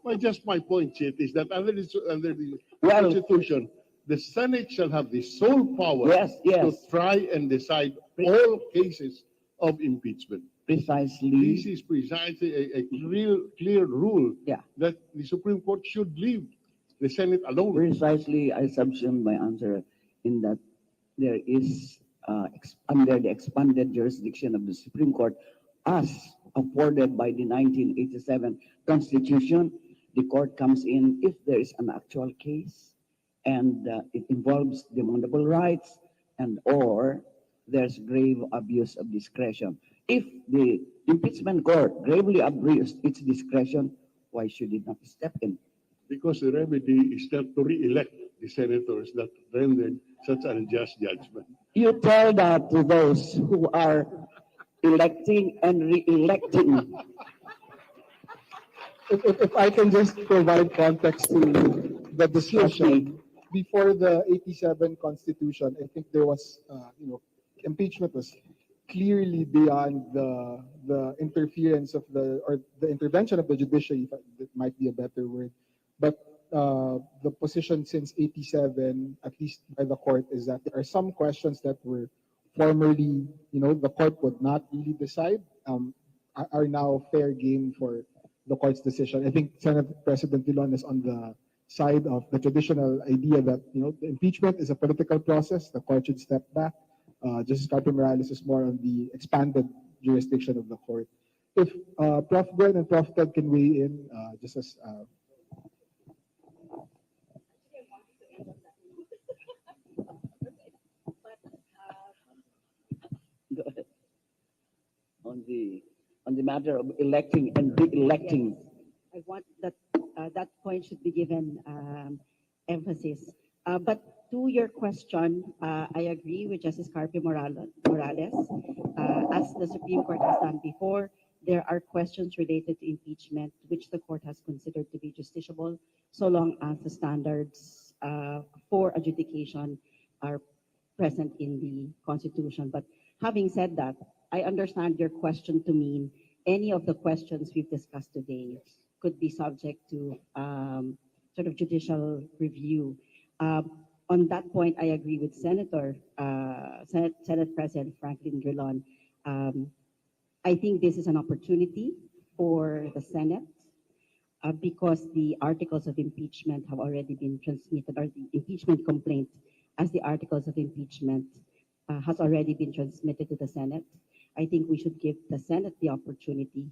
Well, just my point, Chit, is that under the Well- Constitution, the Senate shall have the sole power Yes, yes. to try and decide all cases of impeachment. Precisely. This is precisely a clear rule Yeah. that the Supreme Court should leave the Senate alone. Precisely, I subsumed my answer in that there is, under the expanded jurisdiction of the Supreme Court, as afforded by the 1987 Constitution, the court comes in if there is an actual case and it involves demandable rights and or there's grave abuse of discretion. If the impeachment court gravely abused its discretion, why should it not step in? Because the remedy is not to re-elect the senators that rendered such an unjust judgment. You tell that to those who are electing and re-electing if I can just provide context to the discussion, before the 87 Constitution, I think there was, impeachment was clearly beyond the interference of or the intervention of the judiciary, if that might be a better word. But the position since 87, at least by the court, is that there are some questions that were formerly, the court would not really decide, are now fair game for the court's decision. I think Senate President Dillon is on the side of the traditional idea that the impeachment is a political process. The court should step back. Justice Carpio Morales is more on the expanded jurisdiction of the court. If Prof. Gwen and Prof. Ted can weigh in, just as Go ahead. On the matter of electing and re-electing. I want that point should be given emphasis. But to your question, I agree with Justice Carpio Morales. As the Supreme Court has done before, there are questions related to impeachment which the court has considered to be justiciable, so long as the standards for adjudication are present in the Constitution. But having said that, I understand your question to mean any of the questions we've discussed today could be subject to sort of judicial review. On that point, I agree with Senate President Franklin Drilon. I think this is an opportunity for the Senate because the articles of impeachment have already been transmitted, or the impeachment complaint as the articles of impeachment has already been transmitted to the Senate. I think we should give the Senate the opportunity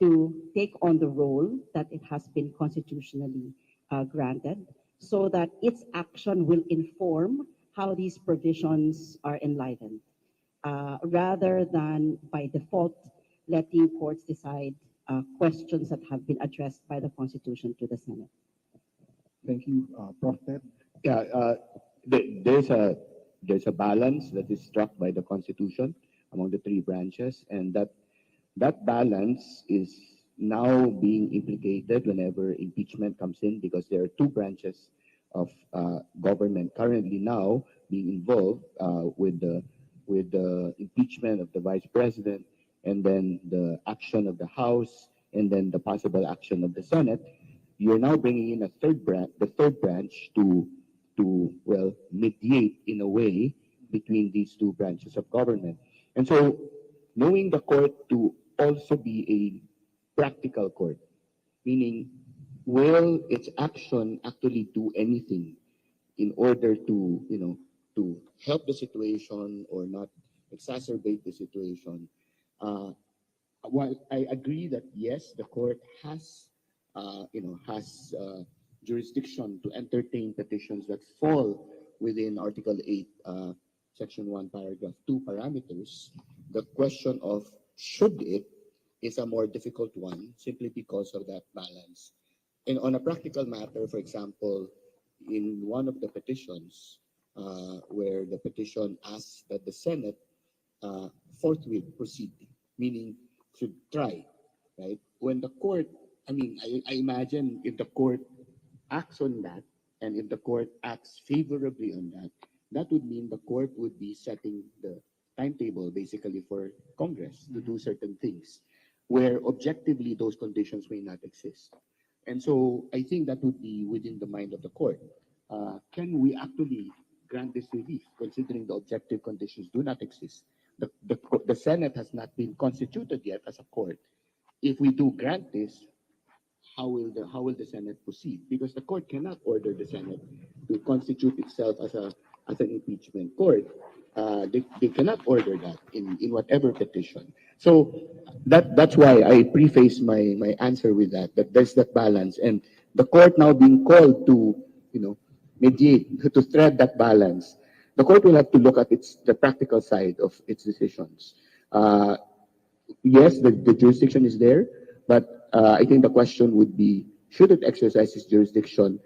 to take on the role that it has been constitutionally granted, so that its action will inform how these provisions are enlivened, rather than by default letting courts decide questions that have been addressed by the Constitution to the Senate. thank you, Prof. Ted. Yeah, there's a balance that is struck by the Constitution among the three branches, and that balance is now being implicated whenever impeachment comes in, because there are two branches of government currently now being involved with the impeachment of the vice president, and then the action of the House, and then the possible action of the Senate. You're now bringing in the third branch to mediate in a way between these two branches of government. And so, knowing the court to also be a practical court, meaning, will its action actually do anything in order to help the situation or not exacerbate the situation? While I agree that yes, the court has jurisdiction to entertain petitions that fall within Article 8, Section 1, Paragraph 2 parameters, the question of should it is a more difficult one simply because of that balance. And on a practical matter, for example, in one of the petitions, where the petition asks that the Senate forthwith proceed, meaning should try, right? When the court, I imagine if the court acts on that, and if the court acts favorably on that, that would mean the court would be setting the timetable basically for Congress to do certain things, where objectively those conditions may not exist. And so I think that would be within the mind of the court. Can we actually grant this relief, considering the objective conditions do not exist? The Senate has not been constituted yet as a court. If we do grant this, how will the Senate proceed? Because the court cannot order the Senate to constitute itself as an impeachment court. They cannot order that in whatever petition. So that's why I preface my answer with that there's that balance, and the court now being called to mediate, to thread that balance. The court will have to look at the practical side of its decisions. Yes, the jurisdiction is there, but I think the question would be, should it exercise its jurisdiction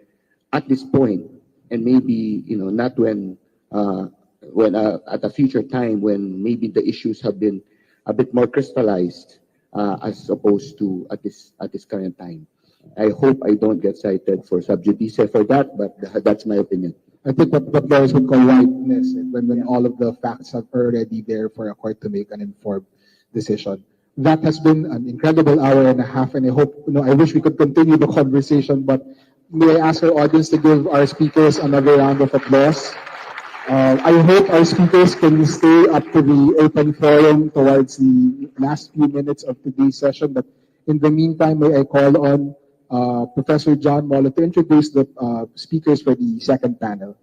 at this point, and maybe not when at a future time when maybe the issues have been a bit more crystallized, as opposed to at this current time. I hope I don't get cited for sub judice for that, but that's my opinion. I think what lawyers would call ripeness, when all of the facts are already there for a court to make an informed decision. That has been an incredible hour and a half, and I hope, I wish we could continue the conversation, but may I ask our audience to give our speakers another round of applause. I hope our speakers can stay up to the open forum towards the last few minutes of today's session. But in the meantime, may I call on Professor John Mollo to introduce the speakers for the second panel.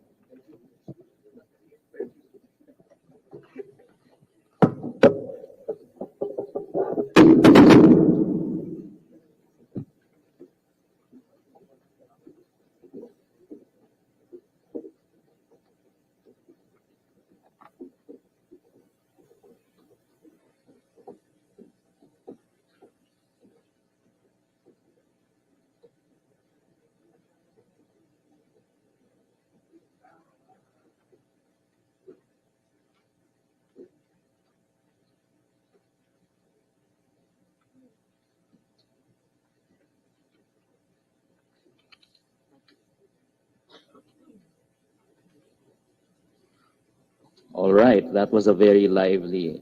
All right, that was a very lively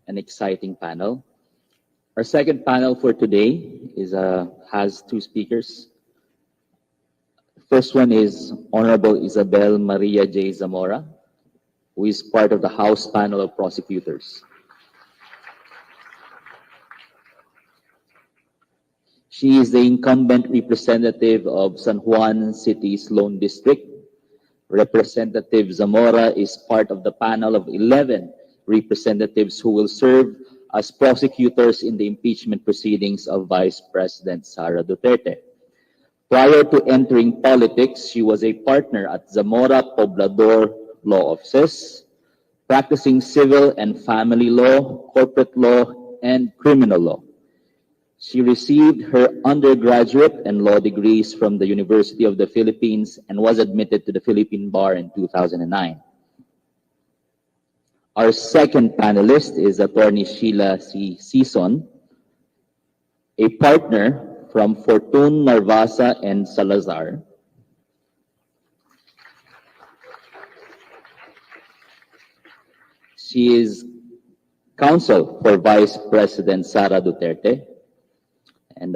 and exciting panel. Our second panel for today has two speakers. First one is Honorable Isabel Maria J. Zamora, who is part of the House panel of prosecutors. She is the incumbent representative of San Juan City's Lone District. Representative Zamora is part of the panel of 11 representatives who will serve as prosecutors in the impeachment proceedings of Vice President Sara Duterte. Prior to entering politics, she was a partner at Zamora Poblador Law Offices, practicing civil and family law, corporate law, and criminal law. She received her undergraduate and law degrees from the University of the Philippines and was admitted to the Philippine Bar in 2009. Our second panelist is Attorney Sheila C. Sison, a partner from Fortune, Narvasa, and Salazar. She is counsel for Vice President Sara Duterte. And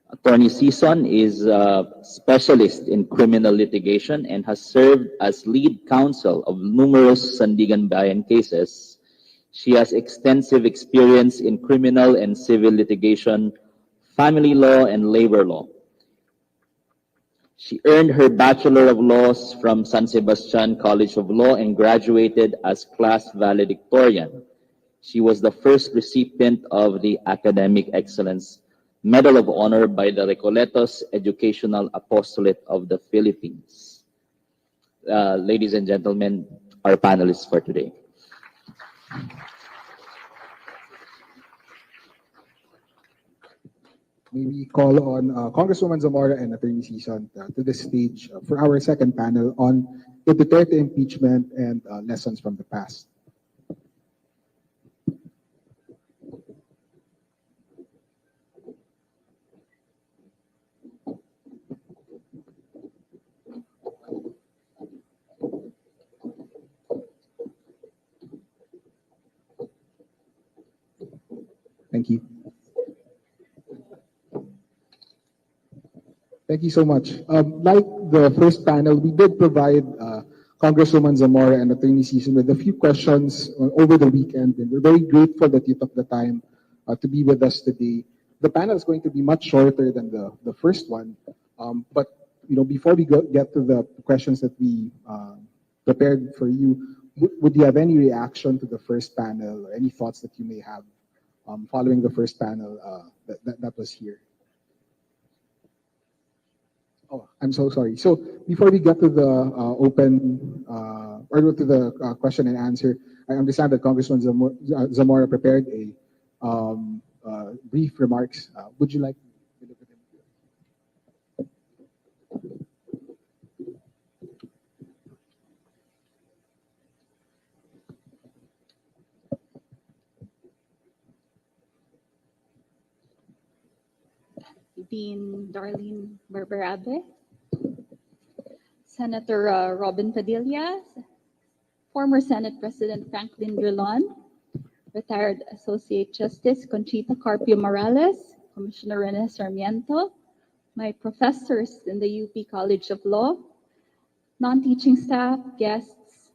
Attorney Sison is a specialist in criminal litigation and has served as lead counsel of numerous Sandigan Bayan cases. She has extensive experience in criminal and civil litigation, family law, and labor law. She earned her Bachelor of Laws from San Sebastian College of Law and graduated as class valedictorian. She was the first recipient of the Academic Excellence Medal of Honor by the Recoletos Educational Apostolate of the Philippines. Ladies and gentlemen, our panelists for today. May we call on Congresswoman Zamora and Attorney Sison to the stage for our second panel on the Duterte impeachment and lessons from the past. Thank you. Thank you so much. Like the first panel, we did provide Congresswoman Zamora and Attorney Sison with a few questions over the weekend, and we're very grateful that you took the time to be with us today. The panel is going to be much shorter than the first one, but before we get to the questions that we prepared for you, would you have any reaction to the first panel or any thoughts that you may have following the first panel that was here? Oh, I'm so sorry. So before we get to the open or to the question and answer, I understand that Congressman Zamora prepared a brief remarks. Would you like to look at him? Dean Darlene Barberabe, Senator Robin Padilla, former Senate President Franklin Drilon, retired Associate Justice Conchita Carpio Morales, Commissioner Rene Sarmiento, my professors in the UP College of Law, non-teaching staff, guests,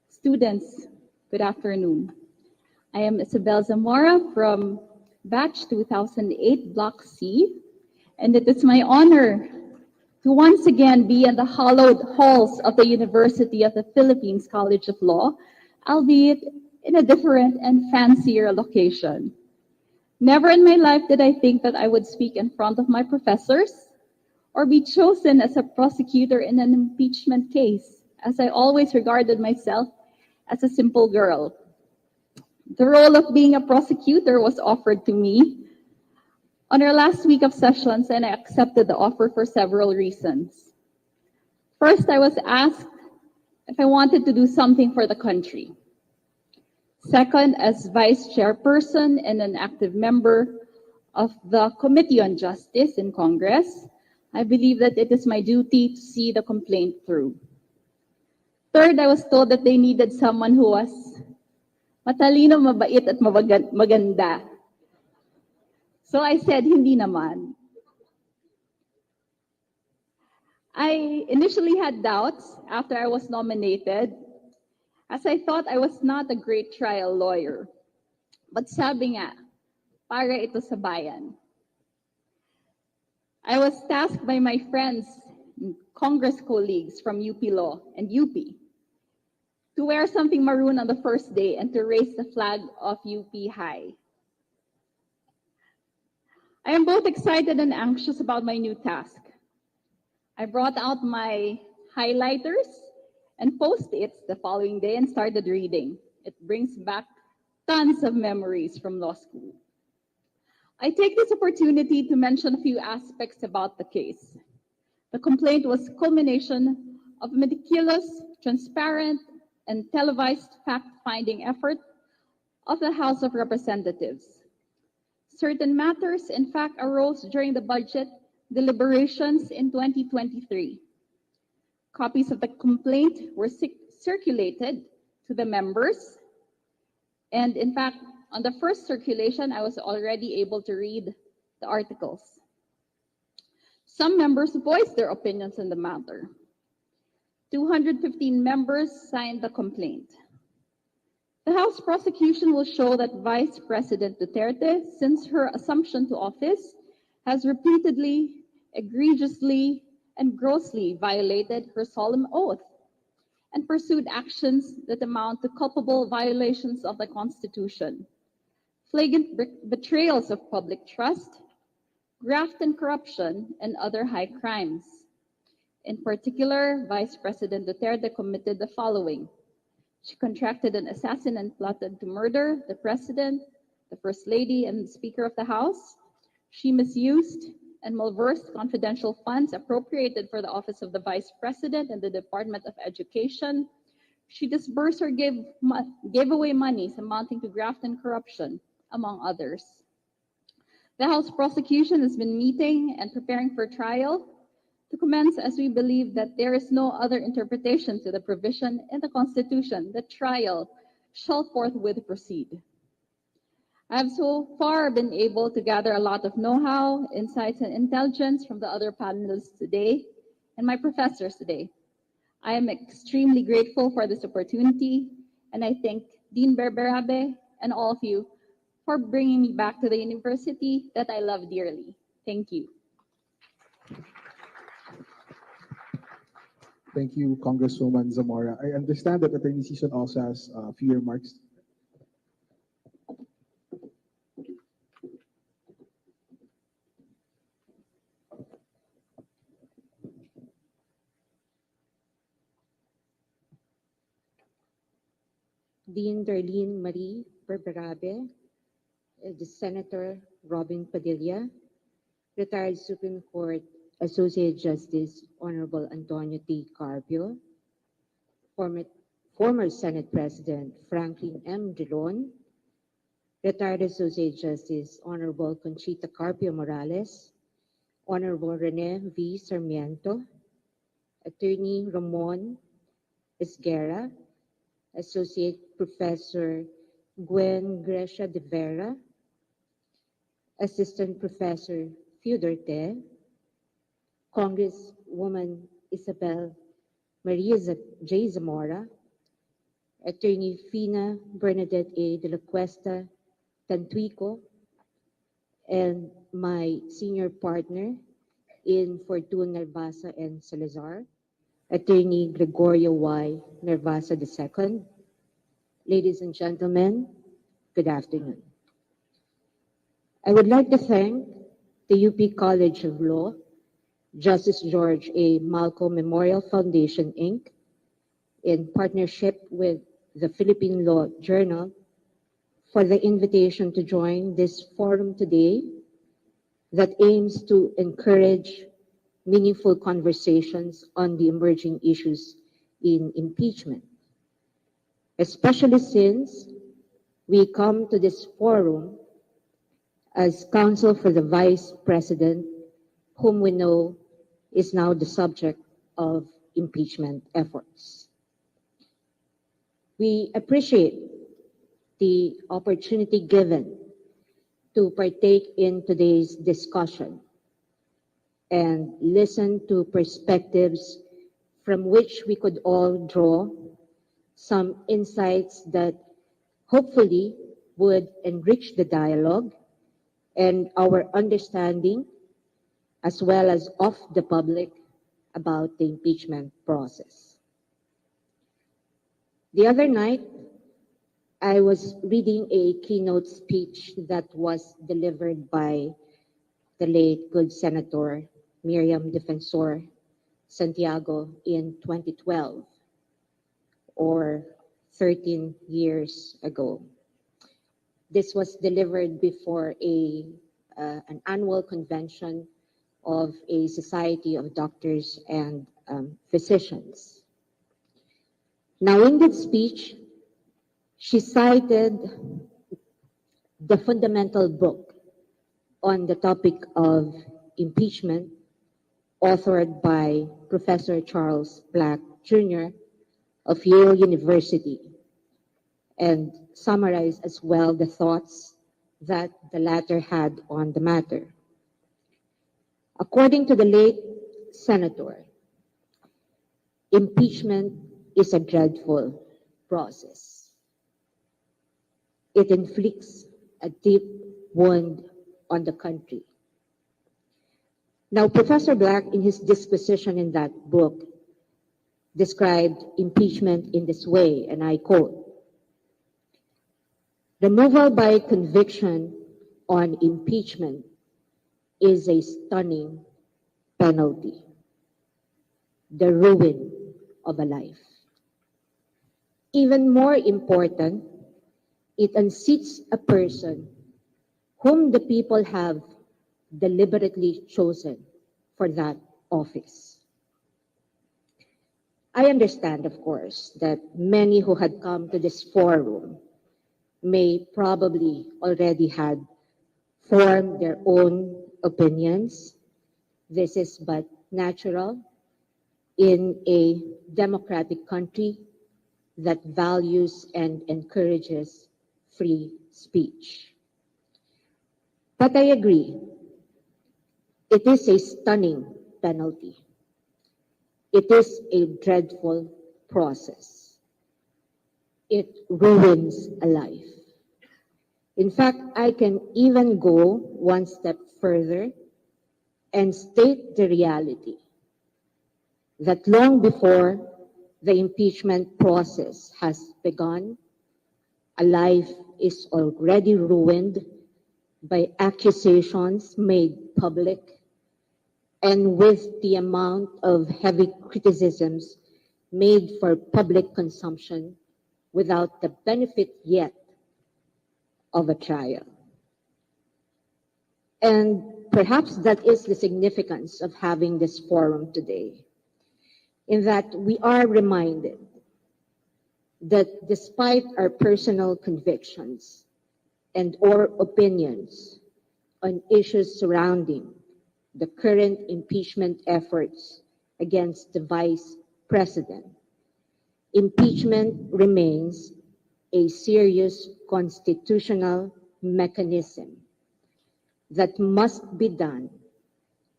students, good afternoon. I am Isabel Zamora from Batch 2008, Block C, and it is my honor to once again be in the hallowed halls of the University of the Philippines College of Law, albeit in a different and fancier location. Never in my life did I think that I would speak in front of my professors or be chosen as a prosecutor in an impeachment case, as I always regarded myself as a simple girl. The role of being a prosecutor was offered to me on our last week of sessions, and I accepted the offer for several reasons. First, I was asked if I wanted to do something for the country. Second, as vice chairperson and an active member of the Committee on Justice in Congress, I believe that it is my duty to see the complaint through. Third, I was told that they needed someone who was matalino, mabait, at maganda. So I said, hindi naman. I initially had doubts after I was nominated, as I thought I was not a great trial lawyer. But sabi nga, para ito sa bayan. I was tasked by my friends, Congress colleagues from UP Law and UP, to wear something maroon on the first day and to raise the flag of UP high. I am both excited and anxious about my new task. I brought out my highlighters and post-its the following day and started reading. It brings back tons of memories from law school. I take this opportunity to mention a few aspects about the case. The complaint was culmination of meticulous, transparent, and televised fact-finding effort of the House of Representatives. Certain matters, in fact, arose during the budget deliberations in 2023. Copies of the complaint were circulated to the members, and in fact, on the first circulation, I was already able to read the articles. Some members voiced their opinions on the matter. 215 members signed the complaint. The House prosecution will show that Vice President Duterte, since her assumption to office, has repeatedly, egregiously, and grossly violated her solemn oath and pursued actions that amount to culpable violations of the Constitution, flagrant betrayals of public trust, graft and corruption, and other high crimes. In particular, Vice President Duterte committed the following. She contracted an assassin and plotted to murder the President, the First Lady, and the Speaker of the House. She misused and malversed confidential funds appropriated for the office of the Vice President and the Department of Education. She disbursed or gave away monies amounting to graft and corruption, among others. The House prosecution has been meeting and preparing for trial to commence, as we believe that there is no other interpretation to the provision in the Constitution that trial shall forthwith proceed. I have so far been able to gather a lot of know-how, insights, and intelligence from the other panelists today and my professors today. I am extremely grateful for this opportunity, and I thank Dean Berberabe and all of you for bringing me back to the university that I love dearly. Thank you. Thank you, Congresswoman Zamora. I understand that Attorney Season also has a few remarks. Dean Darlene Marie Berberabe, the Senator Robin Padilla, retired Supreme Court Associate Justice Honorable Antonio T. Carpio, former Senate President Franklin M. Drilon, retired Associate Justice Honorable Conchita Carpio Morales, Honorable Rene V. Sarmiento, Attorney Ramon Esguerra, Associate Professor Gwen Grecia de Vera, Assistant Professor Theodore Te, Congresswoman Isabel Maria J. Zamora, Attorney Fina Bernadette A. de la Cuesta Tantuico, and my senior partner in Fortune Narvasa and Salazar, Attorney Gregorio Y. Narvasa II. Ladies and gentlemen, good afternoon. I would like to thank the UP College of Law, Justice George A. Malcolm Memorial Foundation, Inc., in partnership with the Philippine Law Journal, for the invitation to join this forum today that aims to encourage meaningful conversations on the emerging issues in impeachment, especially since we come to this forum as counsel for the Vice President, whom we know is now the subject of impeachment efforts. We appreciate the opportunity given to partake in today's discussion and listen to perspectives from which we could all draw some insights that hopefully would enrich the dialogue and our understanding, as well as of the public, about the impeachment process. The other night, I was reading a keynote speech that was delivered by the late good Senator Miriam Defensor Santiago in 2012, or 13 years ago. This was delivered before an annual convention of a Society of Doctors and Physicians. Now, in that speech, she cited the fundamental book on the topic of impeachment, authored by Professor Charles Black, Jr. of Yale University, and summarized as well the thoughts that the latter had on the matter. According to the late senator, impeachment is a dreadful process. It inflicts a deep wound on the country. Now, Professor Black, in his disposition in that book, described impeachment in this way, and I quote, "Removal by conviction on impeachment is a stunning penalty, the ruin of a life. Even more important, it unseats a person whom the people have deliberately chosen for that office." I understand, of course, that many who had come to this forum may probably already had formed their own opinions. This is but natural in a democratic country that values and encourages free speech. But I agree, it is a stunning penalty. It is a dreadful process. It ruins a life. In fact, I can even go one step further and state the reality that long before the impeachment process has begun, a life is already ruined by accusations made public, and with the amount of heavy criticisms made for public consumption without the benefit yet of a trial. And perhaps that is the significance of having this forum today, in that we are reminded that despite our personal convictions and or opinions on issues surrounding the current impeachment efforts against the Vice President. Impeachment remains a serious constitutional mechanism that must be done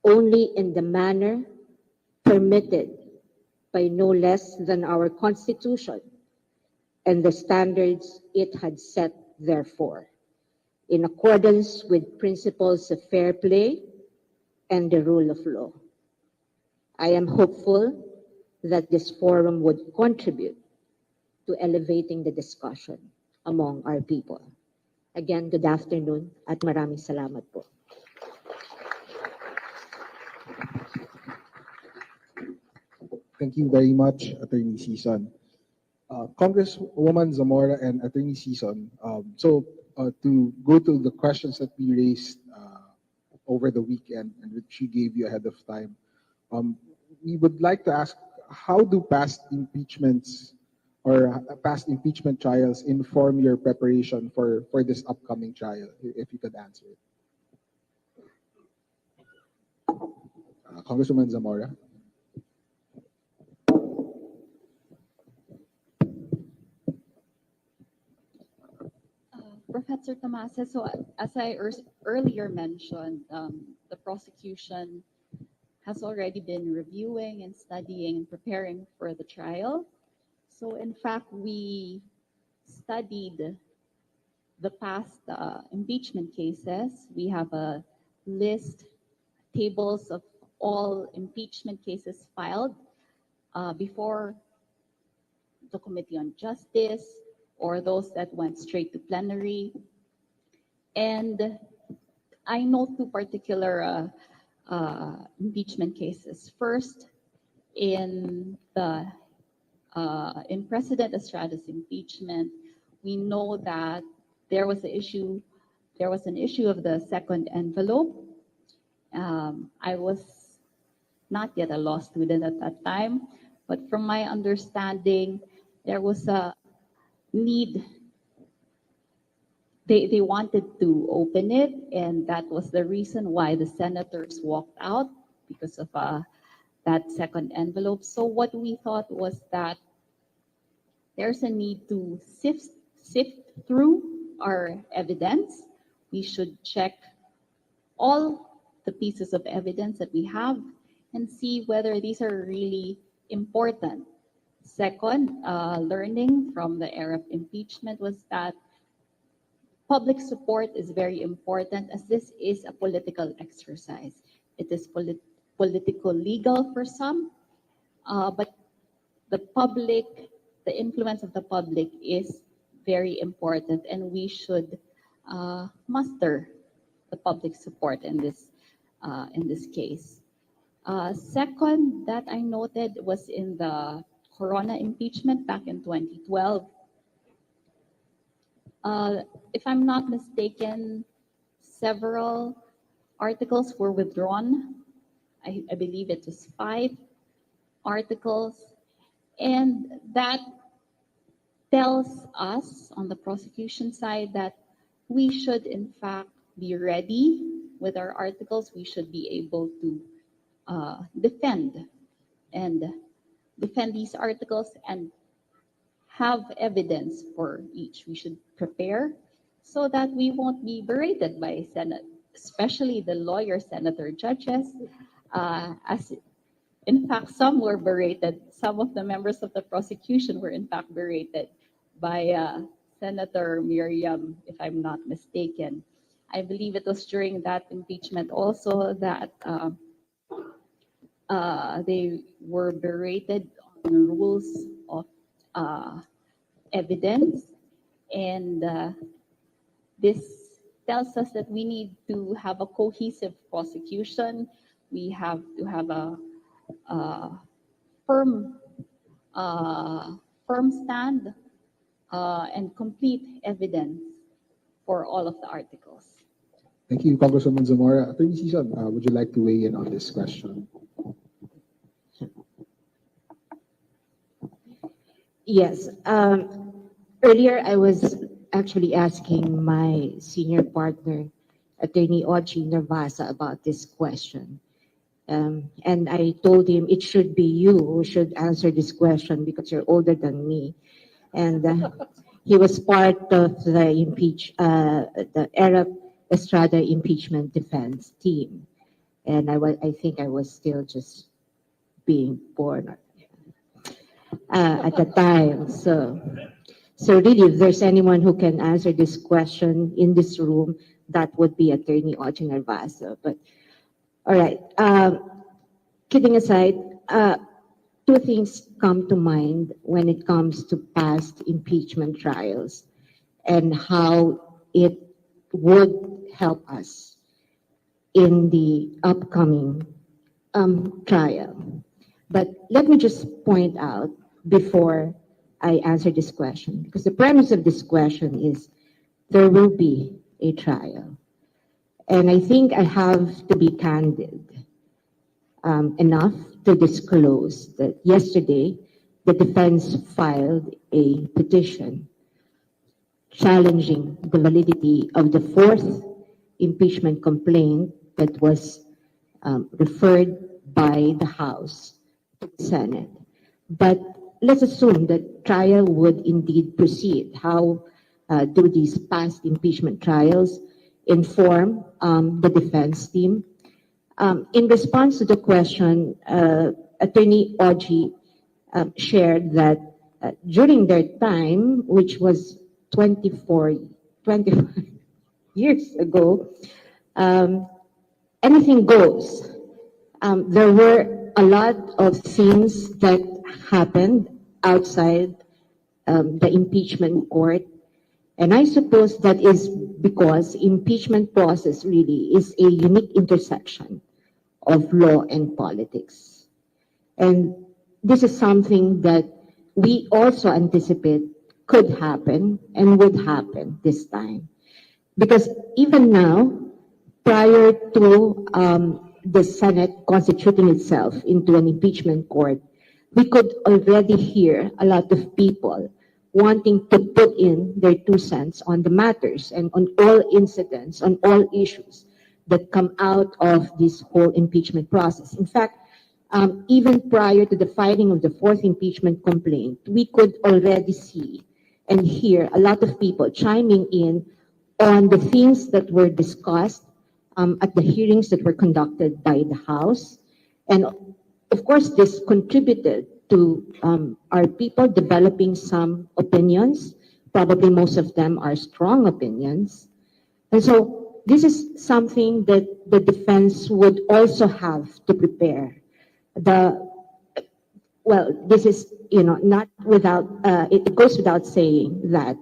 only in the manner permitted by no less than our Constitution and the standards it had set therefore, in accordance with principles of fair play and the rule of law. I am hopeful that this forum would contribute to elevating the discussion among our people. Again, good afternoon at maraming salamat po. Thank you very much, Attorney Season. Congresswoman Zamora and Attorney Season, to go to the questions that we raised over the weekend and which we gave you ahead of time, we would like to ask, how do past impeachments or past impeachment trials inform your preparation for this upcoming trial, if you could answer it? Congresswoman Zamora. Professor Tomasa, so as I earlier mentioned, the prosecution has already been reviewing and studying and preparing for the trial. So in fact, we studied the past impeachment cases. We have a list, tables of all impeachment cases filed before the Committee on Justice, or those that went straight to plenary. And I know two particular impeachment cases. First, in President Estrada's impeachment, we know that there was an issue of the second envelope. I was not yet a law student at that time, but from my understanding, there was a need. They wanted to open it, and that was the reason why the senators walked out, because of that second envelope. So what we thought was that there's a need to sift through our evidence. We should check all the pieces of evidence that we have and see whether these are really important. Second, learning from the era of impeachment was that public support is very important, as this is a political exercise. It is political legal for some, but the influence of the public is very important, and we should muster the public support in this case. Second, that I noted was in the Corona impeachment back in 2012. If I'm not mistaken, several articles were withdrawn. I believe it was 5 articles. And that tells us on the prosecution side that we should in fact be ready with our articles. We should be able to defend these articles and have evidence for each. We should prepare so that we won't be berated by Senate, especially the lawyer, senator, judges. As in fact, some were berated. Some of the members of the prosecution were in fact berated by Senator Miriam, if I'm not mistaken. I believe it was during that impeachment also that they were berated on the rules of evidence, and this tells us that we need to have a cohesive prosecution. We have to have a firm stand and complete evidence for all of the articles. Thank you, Congresswoman Zamora. Attorney Season, would you like to weigh in on this question? Yes. Earlier, I was actually asking my senior partner, Attorney Audrey Nervasa, about this question. And I told him it should be you who should answer this question because you're older than me. And he was part of the Arab Estrada impeachment defense team. And I think I was still just being born at the time. So really, if there's anyone who can answer this question in this room, that would be Attorney Oching Narvaso. But all right, kidding aside, two things come to mind when it comes to past impeachment trials and how it would help us in the upcoming trial. But let me just point out before I answer this question, because the premise of this question is there will be a trial. And I think I have to be candid enough to disclose that yesterday the defense filed a petition challenging the validity of the fourth impeachment complaint that was referred by the House to the Senate. But let's assume that trial would indeed proceed. How do these past impeachment trials inform the defense team? In response to the question, Attorney Oji shared that during their time, which was 24 years ago, anything goes. There were a lot of things that happened outside the impeachment court. And I suppose that is because impeachment process really is a unique intersection of law and politics. And this is something that we also anticipate could happen and would happen this time. Because even now, prior to the Senate constituting itself into an impeachment court, we could already hear a lot of people wanting to put in their 2 cents on the matters and on all incidents, on all issues that come out of this whole impeachment process. In fact, even prior to the filing of the fourth impeachment complaint, we could already see and hear a lot of people chiming in on the things that were discussed at the hearings that were conducted by the House. And of course, this contributed to our people developing some opinions. Probably most of them are strong opinions. And so this is something that the defense would also have to prepare. Well, this is, not without, it goes without saying that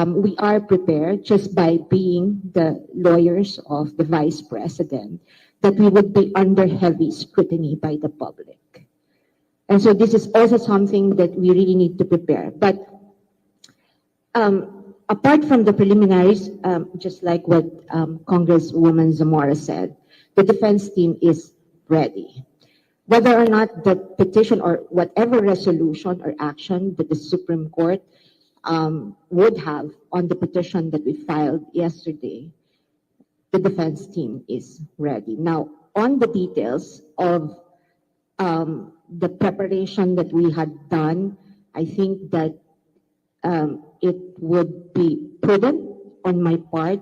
we are prepared just by being the lawyers of the Vice President, that we would be under heavy scrutiny by the public. And so this is also something that we really need to prepare. But apart from the preliminaries, just like what Congresswoman Zamora said, the defense team is ready. Whether or not the petition or whatever resolution or action that the Supreme Court would have on the petition that we filed yesterday, the defense team is ready. Now, on the details of the preparation that we had done, I think that it would be prudent on my part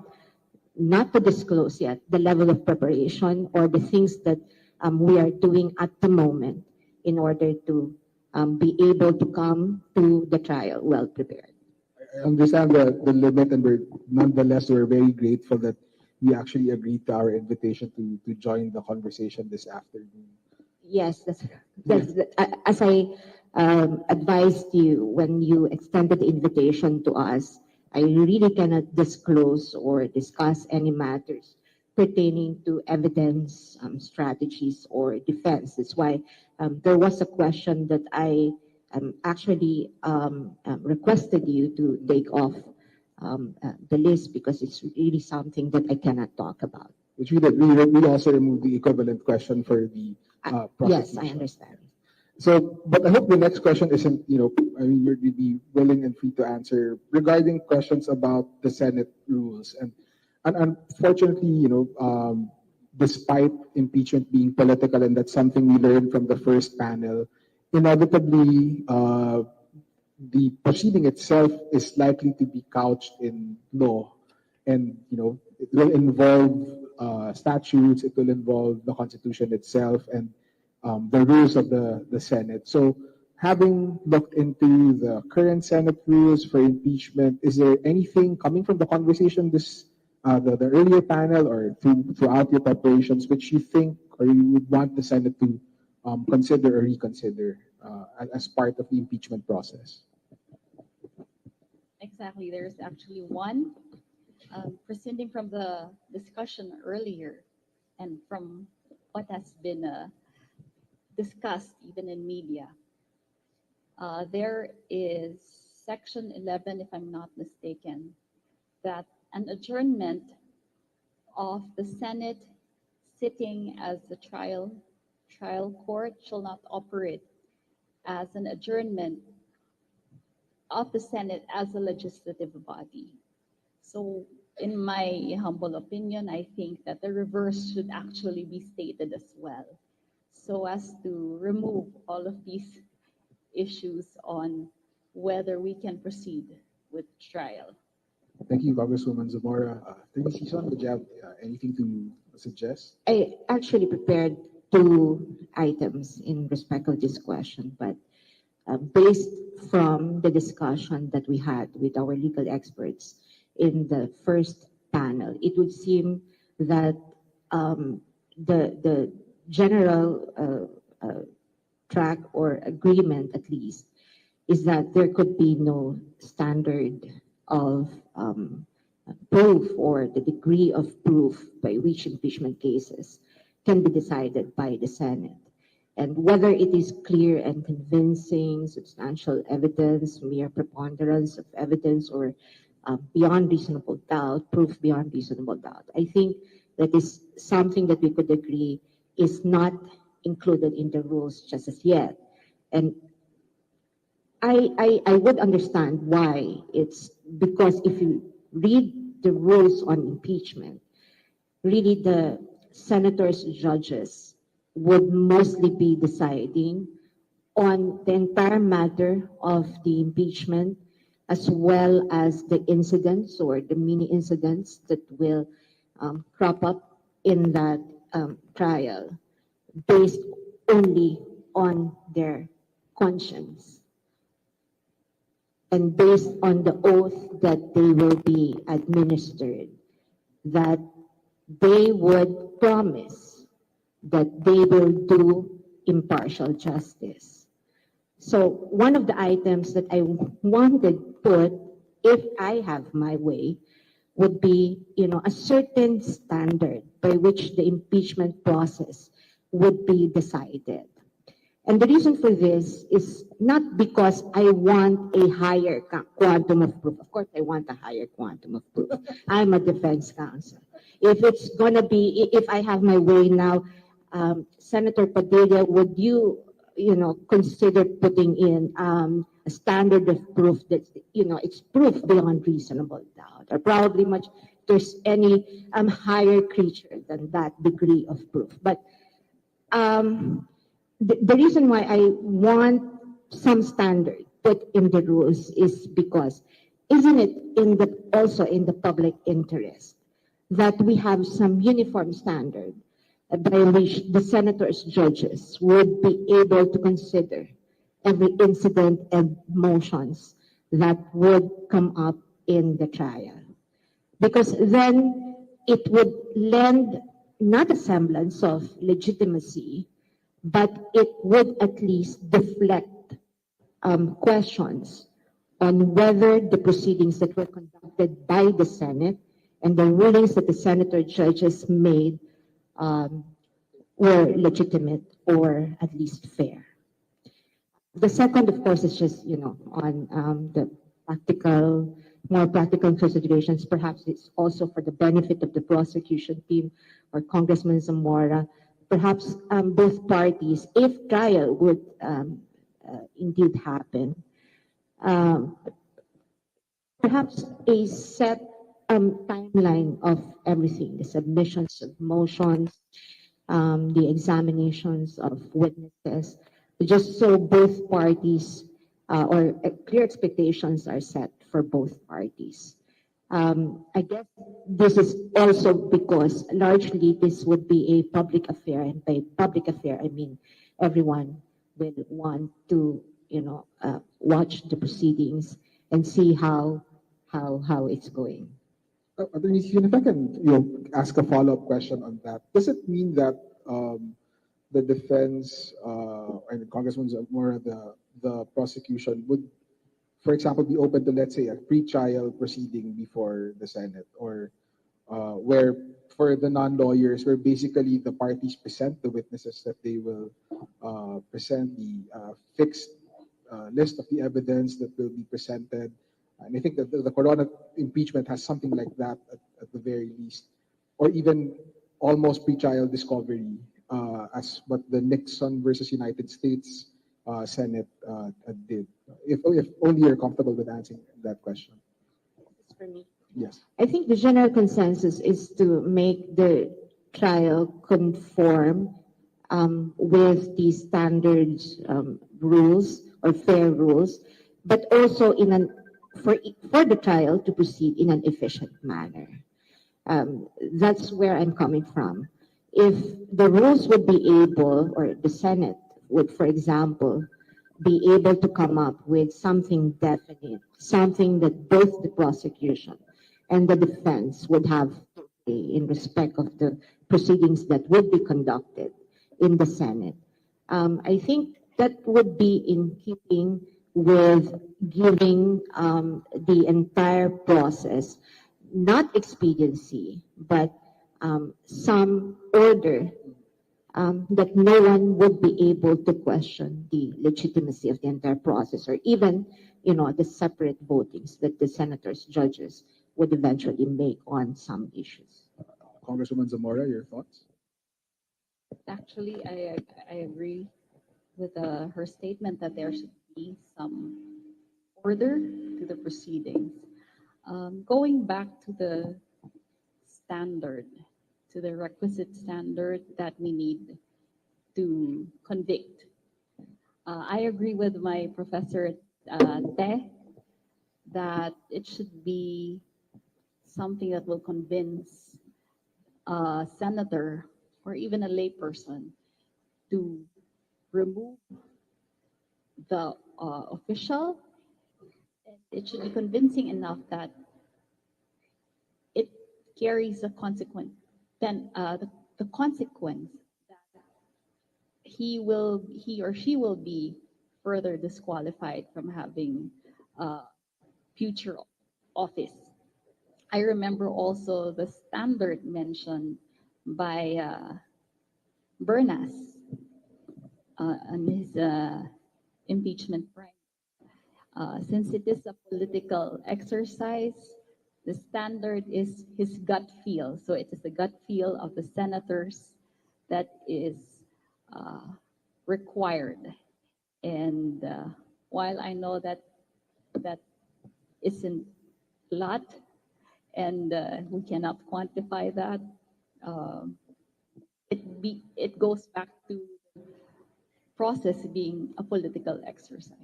not to disclose yet the level of preparation or the things that we are doing at the moment in order to be able to come to the trial well prepared. I understand the limit, and we're very grateful that you actually agreed to our invitation to join the conversation this afternoon. Yes, as I advised you when you extended the invitation to us, I really cannot disclose or discuss any matters pertaining to evidence, strategies, or defense. That's why there was a question that I actually requested you to take off the list because it's really something that I cannot talk about. Which we also removed the equivalent question for the Yes, prosecution. I understand. So, but I hope the next question isn't, you'd be willing and free to answer regarding questions about the Senate rules. And unfortunately, despite impeachment being political, and that's something we learned from the first panel, inevitably, the proceeding itself is likely to be couched in law, and it will involve statutes, it will involve the Constitution itself, and the rules of the Senate. So, having looked into the current Senate rules for impeachment, is there anything coming from the conversation the earlier panel or throughout your preparations which you think or you would want the Senate to consider or reconsider as part of the impeachment process? Exactly. There's actually one, proceeding from the discussion earlier and from what has been discussed even in media. There is Section 11, if I'm not mistaken, that an adjournment of the Senate sitting as the trial court shall not operate as an adjournment of the Senate as a legislative body. So in my humble opinion, I think that the reverse should actually be stated as well, so as to remove all of these issues on whether we can proceed with trial. Thank you, Congresswoman Zamora. Attorney Sison, would you have anything to suggest? I actually prepared two items in respect of this question, but based from the discussion that we had with our legal experts in the first panel, it would seem that the general track or agreement, at least, is that there could be no standard of proof or the degree of proof by which impeachment cases can be decided by the Senate. And whether it is clear and convincing, substantial evidence, mere preponderance of evidence, or beyond reasonable doubt, proof beyond reasonable doubt. I think that is something that we could agree is not included in the rules just as yet. And I would understand why. It's because if you read the rules on impeachment, really the senators, judges would mostly be deciding on the entire matter of the impeachment, as well as the incidents or the mini incidents that will crop up in that trial, based only on their conscience and based on the oath that they will be administered, that they would promise that they will do impartial justice. So one of the items that I wanted put, if I have my way, would be, a certain standard by which the impeachment process would be decided. And the reason for this is not because I want a higher quantum of proof. Of course, I want a higher quantum of proof. I'm a defense counsel. If I have my way now, Senator Padilla, would you, consider putting in a standard of proof that, it's proof beyond reasonable doubt, or probably much, there's any higher creature than that degree of proof. But the reason why I want some standard put in the rules is because, isn't it also in the public interest that we have some uniform standard by which the senators, judges would be able to consider every incident and motions that would come up in the trial? Because then it would lend not a semblance of legitimacy, but it would at least deflect questions on whether the proceedings that were conducted by the Senate and the rulings that the senator judges made were legitimate or at least fair. The second, of course, is just, on the more practical considerations. Perhaps it's also for the benefit of the prosecution team or Congressman Zamora. Perhaps both parties, if trial would indeed happen, perhaps a set timeline of everything, the submissions of motions, the examinations of witnesses, just so both parties or clear expectations are set for both parties. I guess this is also because largely this would be a public affair, and by public affair, I mean everyone will want to, watch the proceedings and see how it's going. Attorney Yun, if I can, ask a follow-up question on that. Does it mean that the defense and Congressman Zamora, the prosecution would, for example, be open to, let's say, a pre-trial proceeding before the Senate, or where for the non-lawyers, where basically the parties present the witnesses that they will present, the fixed list of the evidence that will be presented. And I think that the Corona impeachment has something like that at the very least, or even almost pre-trial discovery, as what the Nixon versus United States Senate did. If only you're comfortable with answering that question. For me, Yes. I think the general consensus is to make the trial conform with the standards, rules or fair rules, but also for the trial to proceed in an efficient manner. That's where I'm coming from. If the rules would be able, or the Senate would, for example, be able to come up with something definite, something that both the prosecution and the defense would have to say in respect of the proceedings that would be conducted in the Senate. I think that would be in keeping with giving the entire process not expediency, but some order that no one would be able to question the legitimacy of the entire process, or even, the separate votings that the senators, judges would eventually make on some issues. Congresswoman Zamora, your thoughts? Actually, I agree with her statement that there should be some order to the proceedings. Going back to the standard, to the requisite standard that we need to convict. I agree with my professor Te that it should be something that will convince a senator or even a layperson to remove the official. It should be convincing enough that it carries a consequence. Then the consequence that he or she will be further disqualified from having future office. I remember also the standard mentioned by Bernas on his impeachment right. Since it is a political exercise, the standard is his gut feel. So it is the gut feel of the senators that is required. And while I know that that isn't a lot, and we cannot quantify that, it goes back to process being a political exercise.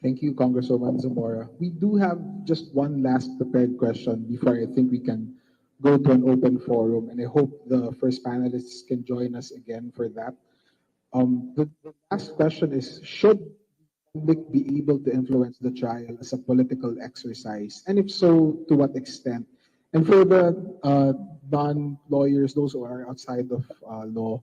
Thank you, Congresswoman Zamora. We do have just one last prepared question before I think we can go to an open forum, and I hope the first panelists can join us again for that. The last question is, should public be able to influence the trial as a political exercise? And if so, to what extent? And for the non-lawyers, those who are outside of law,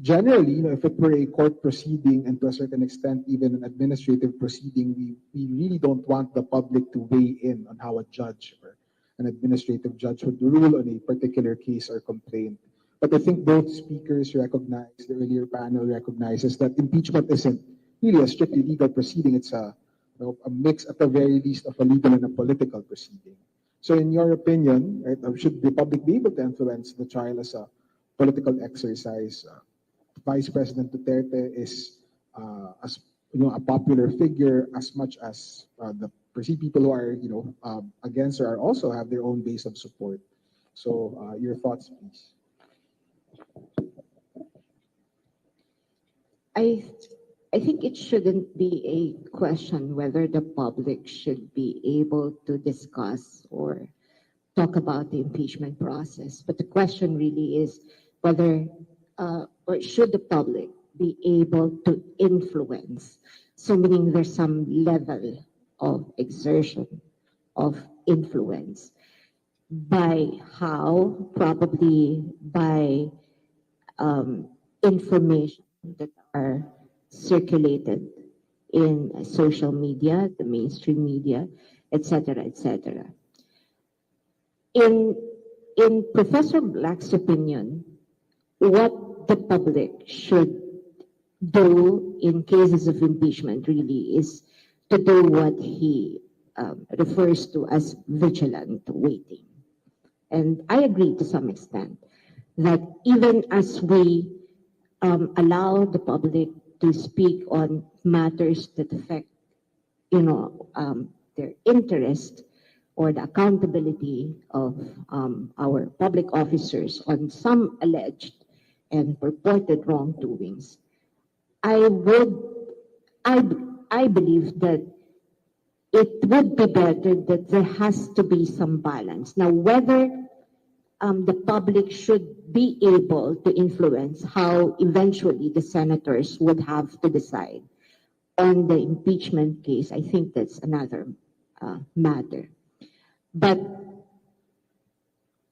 generally, if it were a court proceeding and to a certain extent even an administrative proceeding, we really don't want the public to weigh in on how a judge or an administrative judge would rule on a particular case or complaint. But I think both speakers recognize, the earlier panel recognizes that impeachment isn't really a strictly legal proceeding. It's a mix at the very least of a legal and a political proceeding. So in your opinion, right, should the public be able to influence the trial as a political exercise? Vice President Duterte is, as a popular figure as much as the perceive people who are, against or are also have their own base of support. So, your thoughts, please. I I think it shouldn't be a question whether the public should be able to discuss or talk about the impeachment process, but the question really is whether or should the public be able to influence. So meaning there's some level of exertion of influence by how, probably by information that are circulated in social media, the mainstream media, etc., etc. In Professor Black's opinion, what the public should do in cases of impeachment really is to do what he refers to as vigilant waiting. And I agree to some extent that even as we allow the public to speak on matters that affect, their interest or the accountability of our public officers on some alleged and purported wrongdoings, I would, I, I believe that it would be better that there has to be some balance. Now, whether the public should be able to influence how eventually the senators would have to decide on the impeachment case, I think that's another matter. But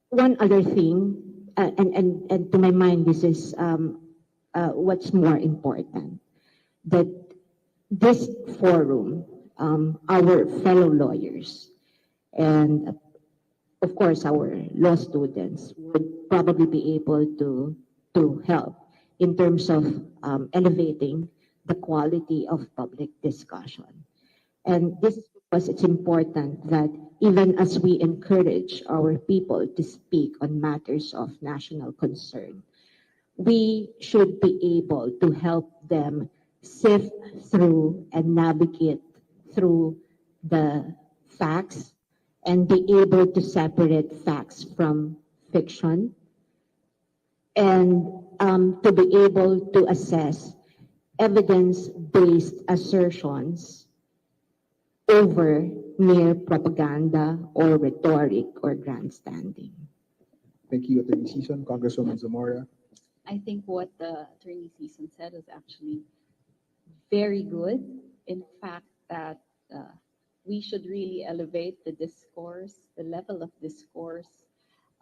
one other thing, and to my mind, this is what's more important, that this forum, our fellow lawyers, and of course our law students would probably be able to help in terms of elevating the quality of public discussion. And this is because it's important that even as we encourage our people to speak on matters of national concern, we should be able to help them sift through and navigate through the facts and be able to separate facts from fiction, and to be able to assess evidence-based assertions over mere propaganda or rhetoric or grandstanding. Thank you, Attorney Season. Congresswoman Zamora. I think what the attorney season said is actually very good. In fact, that we should really elevate the discourse, the level of discourse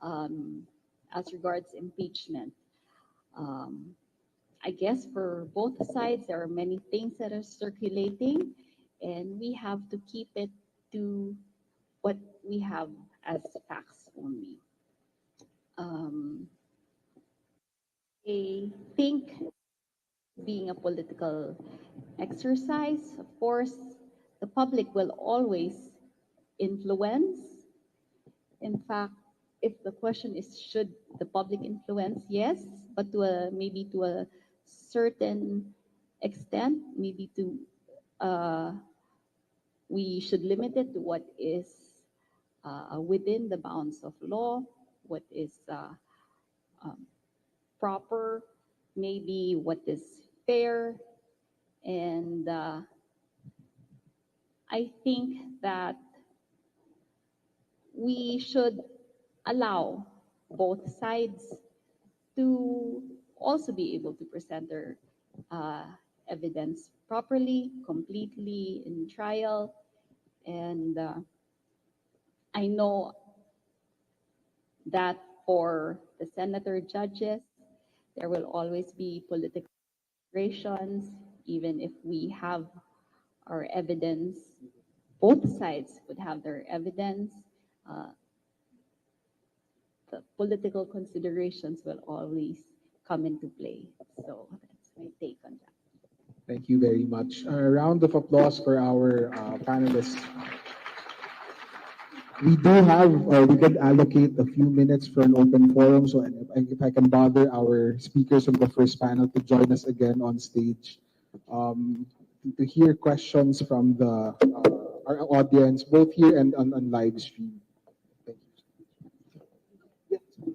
as regards impeachment. I guess for both sides, there are many things that are circulating, and we have to keep it to what we have as facts only. I think being a political exercise, of course, the public will always influence. In fact, if the question is, should the public influence? Yes, but maybe to a certain extent, maybe we should limit it to what is within the bounds of law, what is proper, maybe what is fair, and I think that we should allow both sides to also be able to present their evidence properly, completely in trial. And I know that for the senator judges, there will always be political considerations, even if we have our evidence. Both sides would have their evidence. The political considerations will always come into play. So that's my take on that. Thank you very much. A round of applause for our panelists. We do have, we can allocate a few minutes for an open forum. So if I can bother our speakers from the first panel to join us again on stage to hear questions from the our audience, both here and on live stream. Thank you.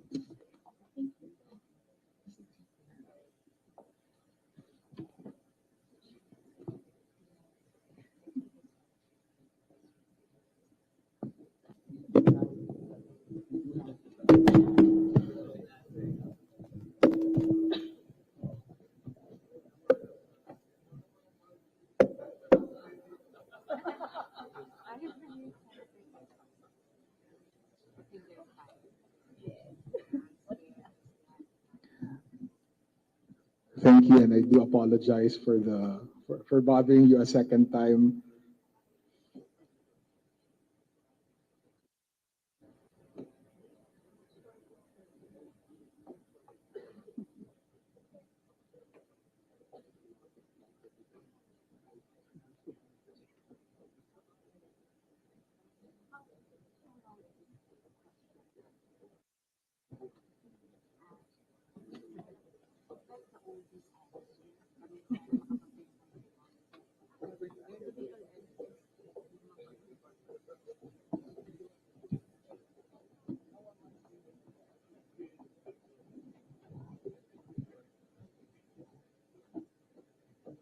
Thank you, and I do apologize for bothering you a second time.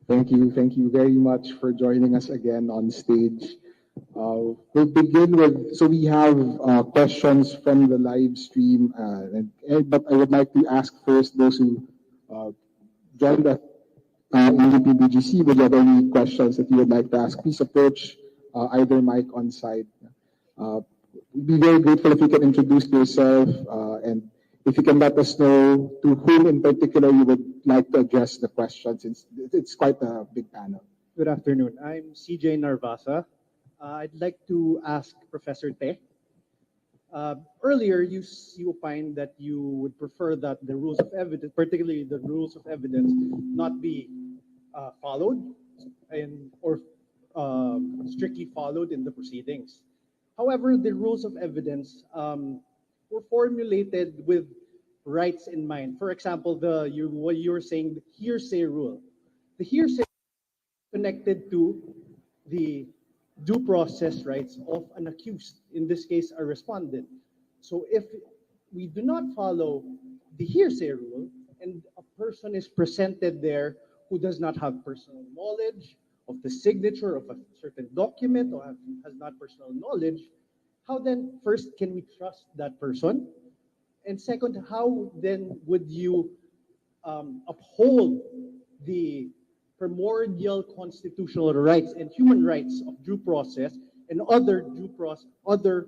Thank you very much for joining us again on stage. We'll begin with, so we have questions from the live stream, but I would like to ask first those who joined us in the PBGC. Would you have any questions that you would like to ask? Please approach either mic on site. We'd be very grateful if you can introduce yourself and if you can let us know to whom in particular you would like to address the question, since it's quite a big panel. Good afternoon. I'm CJ Narvasa. I'd like to ask Professor Te. Earlier, you opined that you would prefer that the rules of evidence, particularly the rules of evidence, not be followed or strictly followed in the proceedings. However, the rules of evidence were formulated with rights in mind. For example, what you were saying, the hearsay rule. The hearsay connected to the due process rights of an accused, in this case, a respondent. So if we do not follow the hearsay rule and a person is presented there who does not have personal knowledge of the signature of a certain document or has not personal knowledge, how then, first, can we trust that person? And second, how then would you uphold the primordial constitutional rights and human rights of due process and other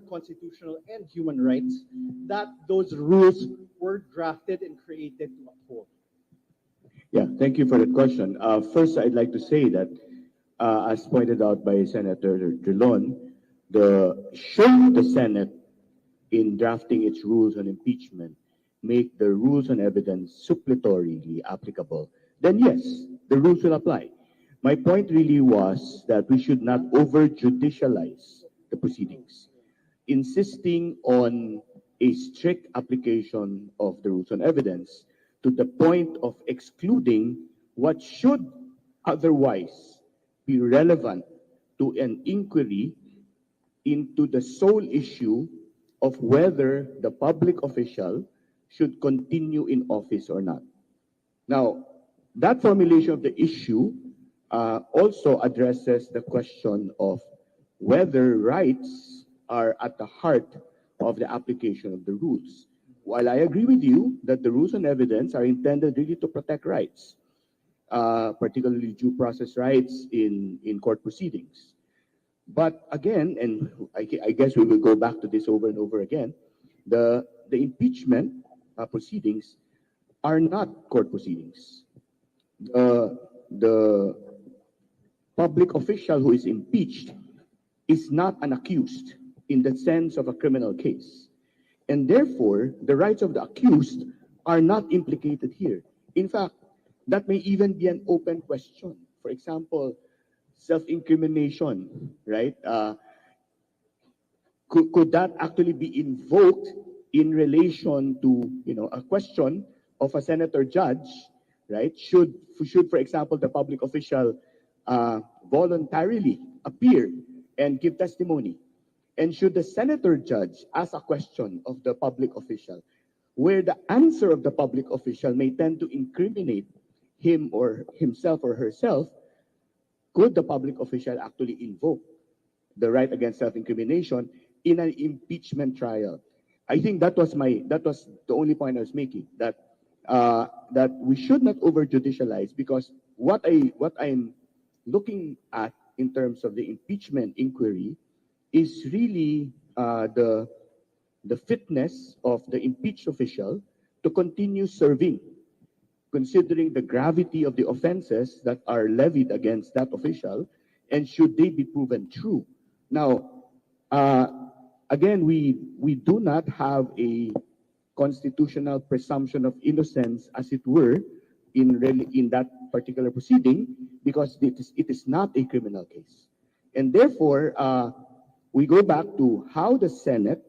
constitutional and human rights that those rules were drafted and created to uphold? Yeah, thank you for that question. First, I'd like to say that, as pointed out by Senator Drilon, should the Senate, in drafting its rules on impeachment, make the rules on evidence suppletorily applicable, then yes, the rules will apply. My point really was that we should not over-judicialize the proceedings. Insisting on a strict application of the rules on evidence to the point of excluding what should otherwise be relevant to an inquiry into the sole issue of whether the public official should continue in office or not. Now, that formulation of the issue also addresses the question of whether rights are at the heart of the application of the rules. While I agree with you that the rules on evidence are intended really to protect rights, particularly due process rights in court proceedings. But again, and I guess we will go back to this over and over again, the impeachment proceedings are not court proceedings. The public official who is impeached is not an accused in the sense of a criminal case. And therefore, the rights of the accused are not implicated here. In fact, that may even be an open question. For example, self-incrimination, right? Could that actually be invoked in relation to, a question of a senator judge, right? Should, for example, the public official voluntarily appear and give testimony. And should the senator judge ask a question of the public official, where the answer of the public official may tend to incriminate him or himself or herself, could the public official actually invoke the right against self-incrimination in an impeachment trial? I think that was the only point I was making, that that we should not over judicialize, because what I'm looking at in terms of the impeachment inquiry is really the fitness of the impeached official to continue serving, considering the gravity of the offenses that are levied against that official, and should they be proven true. Now, uh, again, we do not have a constitutional presumption of innocence, as it were, in that particular proceeding, because it is not a criminal case. And therefore, we go back to how the Senate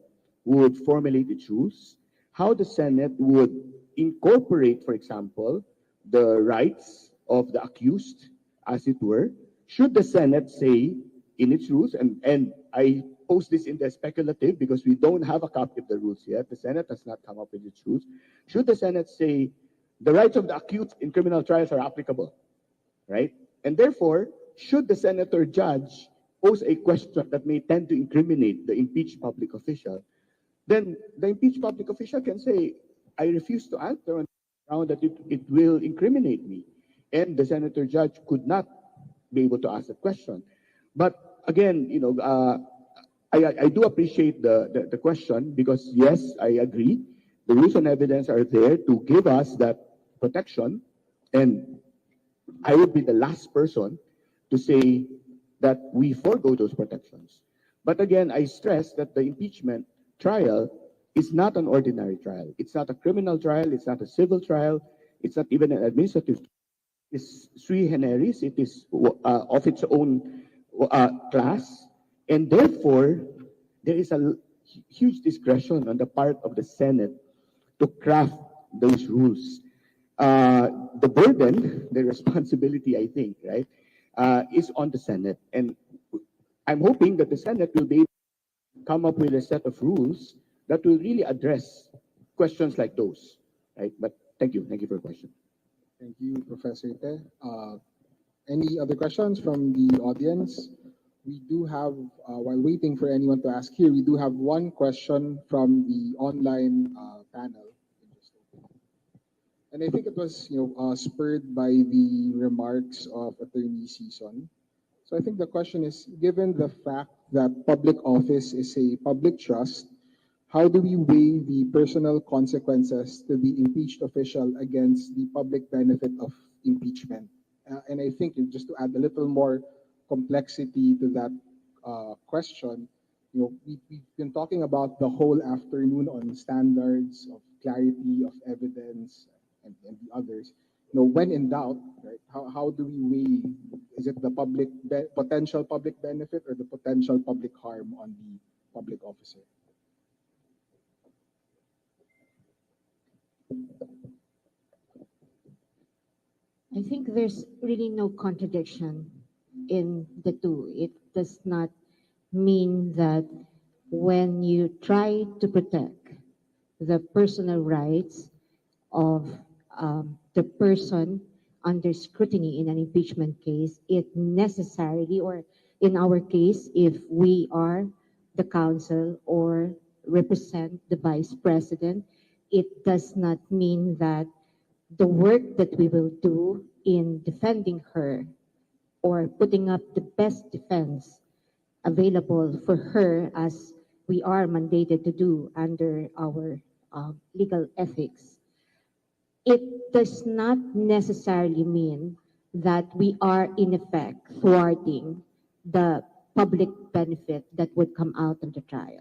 would formulate its rules, how the Senate would incorporate, for example, the rights of the accused, as it were. Should the Senate say in its rules, and I post this in the speculative because we don't have a copy of the rules yet, the Senate has not come up with its rules. Should the Senate say the rights of the accused in criminal trials are applicable, right? And therefore, should the senator judge pose a question that may tend to incriminate the impeached public official, then the impeached public official can say, I refuse to answer on the ground that it will incriminate me. And the senator judge could not be able to ask that question. But again, I do appreciate the question, because yes, I agree. The rules and evidence are there to give us that protection. And I would be the last person to say that we forego those protections. But again, I stress that the impeachment trial is not an ordinary trial. It's not a criminal trial. It's not a civil trial. It's not even an administrative trial. It's sui generis. It is of its own class. And therefore, there is a huge discretion on the part of the Senate to craft those rules. The burden, the responsibility, I think, right, is on the Senate. And I'm hoping that the Senate will be able to come up with a set of rules that will really address questions like those, right? But thank you. Thank you for your question. Thank you, Professor Te. Any other questions from the audience? We do have, while waiting for anyone to ask here, we do have one question from the online panel. And I think it was, spurred by the remarks of Attorney Season. So I think the question is, given the fact that public office is a public trust, how do we weigh the personal consequences to the impeached official against the public benefit of impeachment? And I think just to add a little more complexity to that question, we've been talking about the whole afternoon on standards of clarity of evidence and the others. When in doubt, right? How do we weigh? Is it the potential public benefit or the potential public harm on the public officer? I think there's really no contradiction in the two. It does not mean that when you try to protect the personal rights of the person under scrutiny in an impeachment case, it necessarily, or in our case, if we are the counsel or represent the vice president, it does not mean that the work that we will do in defending her or putting up the best defense available for her, as we are mandated to do under our legal ethics, it does not necessarily mean that we are in effect thwarting the public benefit that would come out of the trial.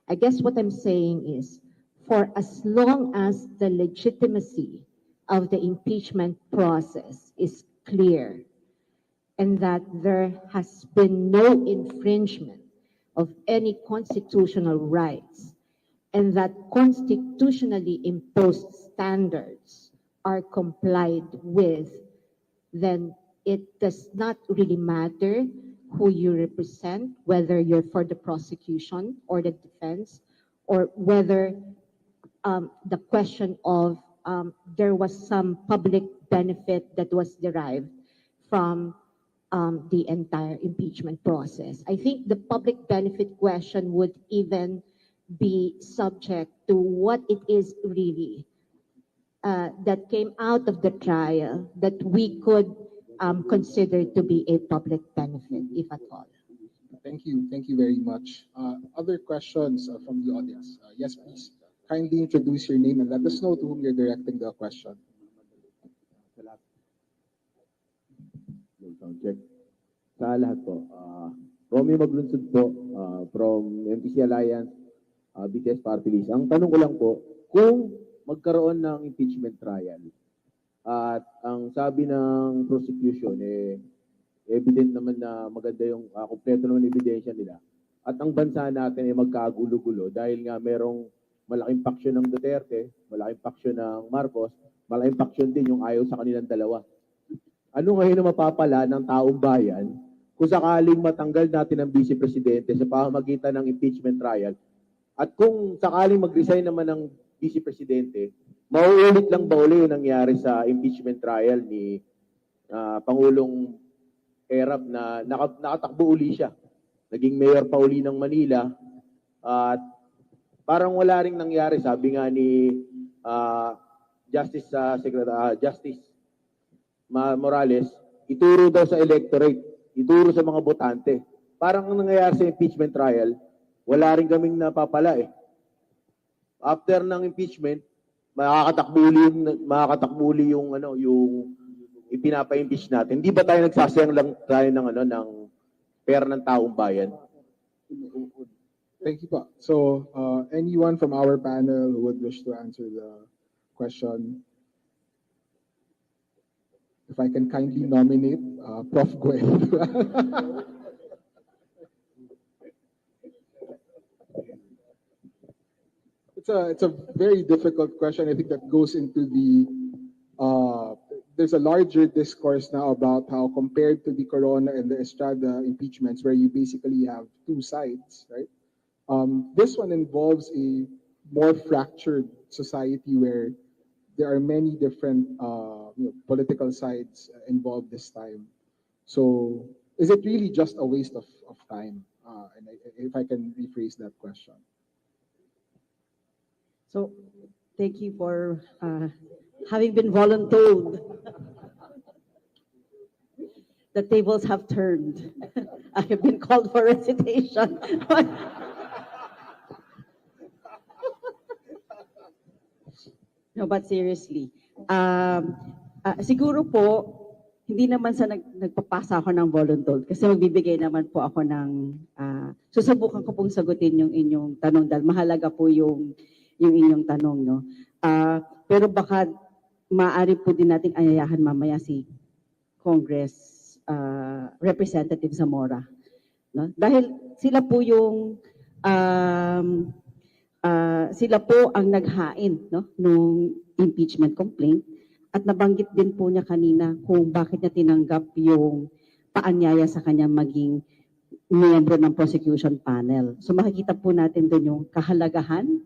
I guess what I'm saying is, for as long as the legitimacy of the impeachment process is clear and that there has been no infringement of any constitutional rights, and that constitutionally imposed standards are complied with, then it does not really matter who you represent, whether you're for the prosecution or the defense, or whether the question of there was some public benefit that was derived from the entire impeachment process. I think the public benefit question would even be subject to what it is really that came out of the trial that we could consider to be a public benefit, if at all. Thank you. Thank you very much. Other questions from the audience? Yes, please. Kindly introduce your name and let us know to whom you're directing the question. Check. Sa lahat po, Romy Maglunsod po, from MPC Alliance, BTS Party List. Ang tanong ko lang po, kung magkaroon ng impeachment trial, at ang sabi ng prosecution, evident naman na maganda yung kompleto naman ebidensya nila, at ang bansa natin ay magkagulo-gulo dahil nga merong malaking paksyon ng Duterte, malaking paksyon ng Marcos, malaking paksyon din yung ayaw sa kanilang dalawa. Ano ngayon ang mapapala ng taong bayan kung sakaling matanggal natin ang Vice Presidente sa pamamagitan ng impeachment trial? At kung sakaling mag-resign naman ng Vice Presidente, mauulit lang ba uli yung nangyari sa impeachment trial ni Pangulong Erap na nakatakbo uli siya? Naging mayor pa uli ng Manila at parang wala ring nangyari. Sabi nga ni Justice Morales, ituro daw sa electorate, ituro sa mga botante. Parang ang nangyayari sa impeachment trial, wala rin kaming napapala eh. After ng impeachment, makakatakbuli yung ipinapa-impeach natin. Hindi ba tayo nagsasayang lang tayo ng pera ng taong bayan? Thank you po. So, anyone from our panel who would wish to answer the question? If I can kindly nominate Prof. Gwen. It's a very difficult question. I think that goes into there's a larger discourse now about how compared to the Corona and the Estrada impeachments, where you basically have two sides, right? This one involves a more fractured society where there are many different political sides involved this time. So is it really just a waste of time? And if I can rephrase that question. So, thank you for having been voluntold. The tables have turned. I have been called for recitation. No, but seriously, siguro po, hindi naman sa nagpapasa ako ng voluntold kasi magbibigay naman po ako ng, susubukan ko pong sagutin yung inyong tanong dahil mahalaga po yung inyong tanong, no? Pero baka maaari po din nating ayayahan mamaya si Congress Representative Zamora, no? Dahil sila po yung sila po ang naghain, no, nung impeachment complaint at nabanggit din po niya kanina kung bakit niya tinanggap yung paanyaya sa kanya maging miyembro ng prosecution panel. So makikita po natin doon yung kahalagahan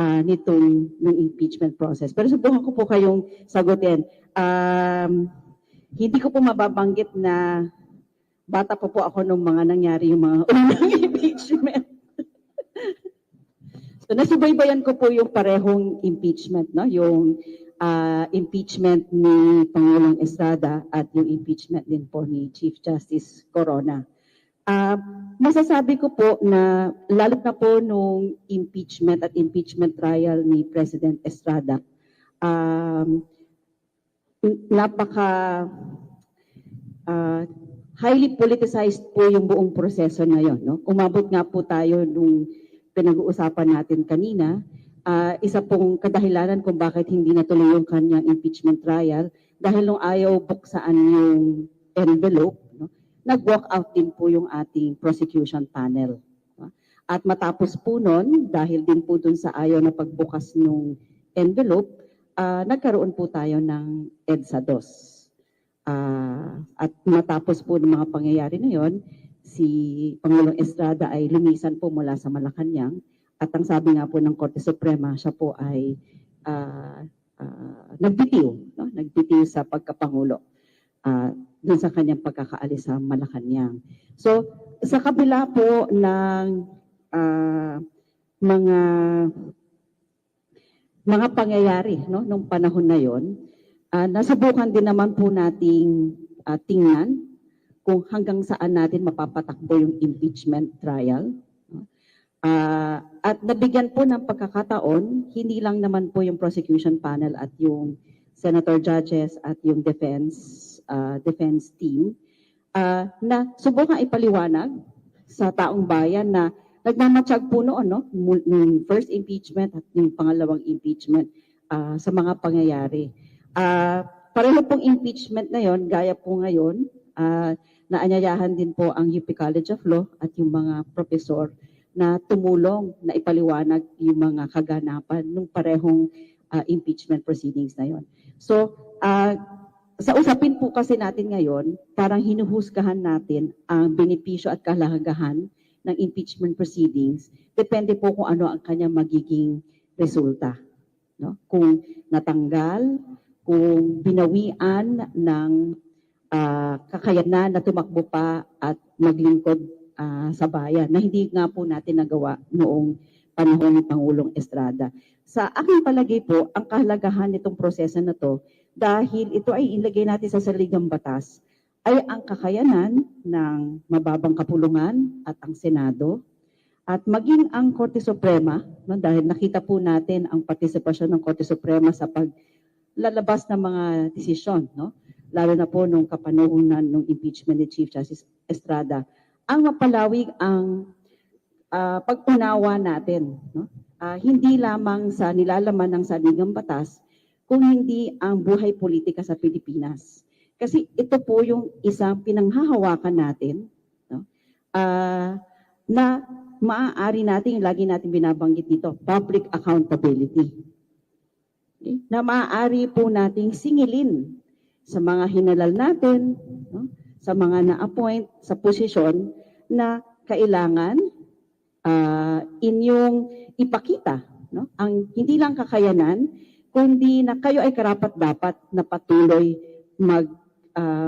nitong impeachment process. Pero subukan ko po kayong sagutin. Hindi ko po mababanggit na bata po ako nung mga nangyari yung mga unang impeachment. So nasubaybayan ko po yung parehong impeachment, no? Yung impeachment ni Pangulong Estrada at yung impeachment din po ni Chief Justice Corona. Masasabi ko po na lalo na po nung impeachment at impeachment trial ni President Estrada, highly politicized po yung buong proseso na yon, no? Umabot nga po tayo nung pinag-uusapan natin kanina, isa pong kadahilanan kung bakit hindi natuloy yung kanyang impeachment trial dahil nung ayaw buksaan yung envelope, no? Nag-walk out din po yung ating prosecution panel. No? At matapos po nun, dahil din po dun sa ayaw na pagbukas ng envelope, nagkaroon po tayo ng EDSA 2. At matapos po ng mga pangyayari na yon, si Pangulong Estrada ay lumisan po mula sa Malacanang at ang sabi nga po ng Korte Suprema, siya po ay nagbitiw, no? Nagbitiw sa pagkapangulo dun sa kanyang pagkakaalis sa Malacanang. So, sa kabila po ng mga pangyayari, no, nung panahon na yon, nasubukan din naman po nating tingnan kung hanggang saan natin mapapatakbo yung impeachment trial. No? At nabigyan po ng pagkakataon, hindi lang naman po yung prosecution panel at yung senator judges at yung defense team na subukang ipaliwanag sa taong bayan na nagmamatsyag po noon, no? Yung first impeachment at yung pangalawang impeachment sa mga pangyayari. Pareho pong impeachment na yon, gaya po ngayon, naanyayahan din po ang UP College of Law at yung mga profesor na tumulong na ipaliwanag yung mga kaganapan ng parehong impeachment proceedings na yon. So, sa usapin po kasi natin ngayon, parang hinuhusgahan natin ang benepisyo at kahalagahan ng impeachment proceedings. Depende po kung ano ang kanyang magiging resulta. No? Kung natanggal, kung binawian ng kakayanan na tumakbo pa at maglingkod sa bayan na hindi nga po natin nagawa noong panahon ni Pangulong Estrada. Sa aking palagay po, ang kahalagahan nitong proseso na to dahil ito ay ilagay natin sa saligang batas ay ang kakayanan ng mababang kapulungan at ang Senado at maging ang Korte Suprema, no, dahil nakita po natin ang partisipasyon ng Korte Suprema sa paglalabas ng mga desisyon, no? Lalo na po nung kapanahunan ng impeachment ni Chief Justice Estrada, ang mapalawig ang pag-unawa natin, no? Hindi lamang sa nilalaman ng saligang batas, kung hindi ang buhay politika sa Pilipinas. Kasi ito po yung isang pinanghahawakan natin, no? Na maaari natin, lagi natin binabanggit dito, public accountability. Okay? Na maaari po nating singilin sa mga hinalal natin, no? Sa mga na-appoint sa posisyon na kailangan inyong ipakita, no? Ang hindi lang kakayanan, kundi na kayo ay karapat-dapat na patuloy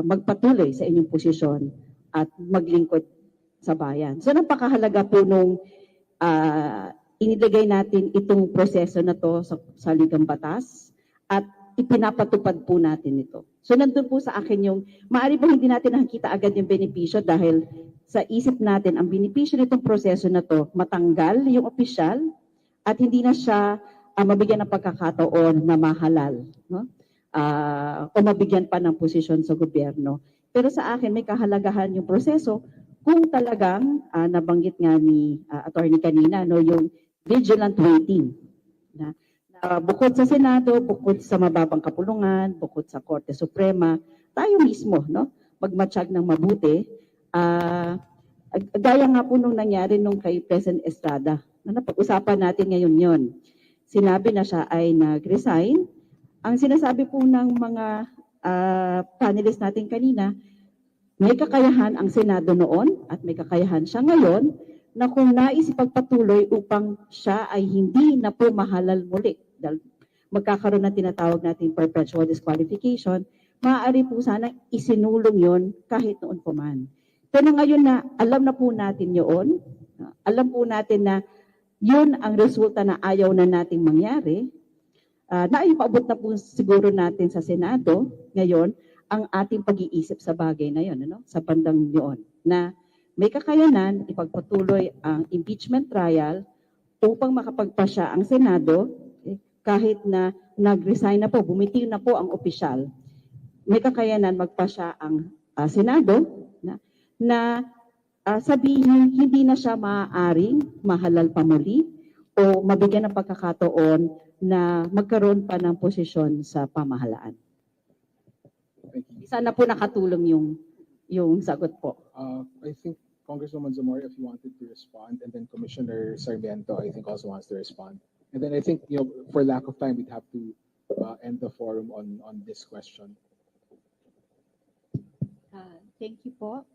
magpatuloy sa inyong posisyon at maglingkod sa bayan. So napakahalaga po nung inilagay natin itong proseso na to sa saligang batas at ipinapatupad po natin ito. So nandun po sa akin yung, maaari po hindi natin nakikita agad yung benepisyo dahil sa isip natin, ang benepisyo nitong proseso na to, matanggal yung opisyal at hindi na siya mabigyan ng pagkakataon na mahalal, no? O mabigyan pa ng posisyon sa gobyerno. Pero sa akin, may kahalagahan yung proseso kung talagang nabanggit nga ni attorney kanina, no, yung vigilant waiting. Bukod sa Senado, bukod sa mababang kapulungan, bukod sa Korte Suprema, tayo mismo, no, magmatsyag ng mabuti. Gaya nga po nung nangyari nung kay President Estrada, na napag-usapan natin ngayon yon. Sinabi na siya ay nag-resign. Ang sinasabi po ng mga panelists natin kanina, may kakayahan ang Senado noon at may kakayahan siya ngayon na kung nais ipagpatuloy upang siya ay hindi na po mahalal muli. Dahil magkakaroon ng tinatawag natin perpetual disqualification, maaari po sana isinulong yon kahit noon po man. Pero ngayon na alam na po natin yun, alam po natin na yun ang resulta na ayaw na nating mangyari, naipaabot na po siguro natin sa Senado ngayon ang ating pag-iisip sa bagay na yun, ano? Sa bandang yun, na may kakayanan ipagpatuloy ang impeachment trial upang makapagpasya ang Senado kahit na nag-resign na po, bumitiw na po ang opisyal. May kakayanan magpasya ang Senado na sabihin hindi na siya maaaring mahalal pa muli o mabigyan ng pagkakataon na magkaroon pa ng posisyon sa pamahalaan. Sana po nakatulong yung sagot po. I think Congresswoman Zamora, if you wanted to respond, and then Commissioner Sarmiento, I think also wants to respond. And then I think, for lack of time, we'd have to end the forum on this question. Thank you po.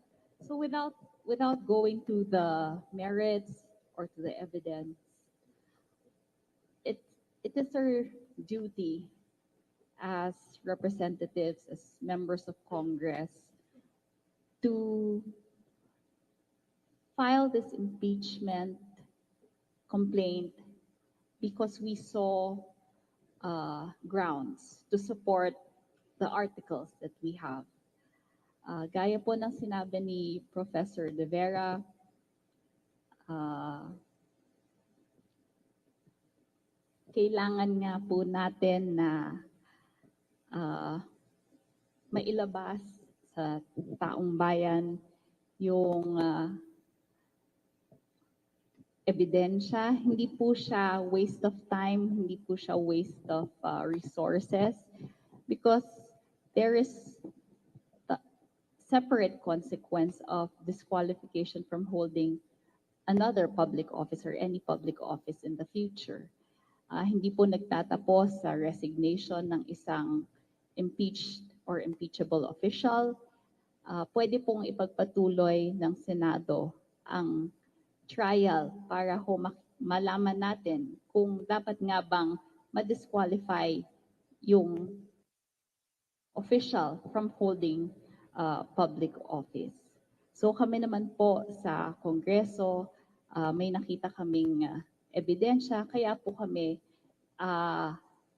So without going to the merits or to the evidence, it it is our duty as representatives, as members of Congress, to file this impeachment complaint because we saw grounds to support the articles that we have. Gaya po ng sinabi ni Professor De Vera, kailangan nga po natin na mailabas sa taong bayan yung ebidensya. Hindi po siya waste of time, hindi po siya waste of resources, because there is separate consequence of disqualification from holding another public office or any public office in the future. Hindi po nagtatapos sa resignation ng isang impeached or impeachable official. Pwede pong ipagpatuloy ng Senado ang trial para malaman natin kung dapat nga bang ma-disqualify yung official from holding public office. So kami naman po sa Kongreso, may nakita kaming ebidensya, kaya po kami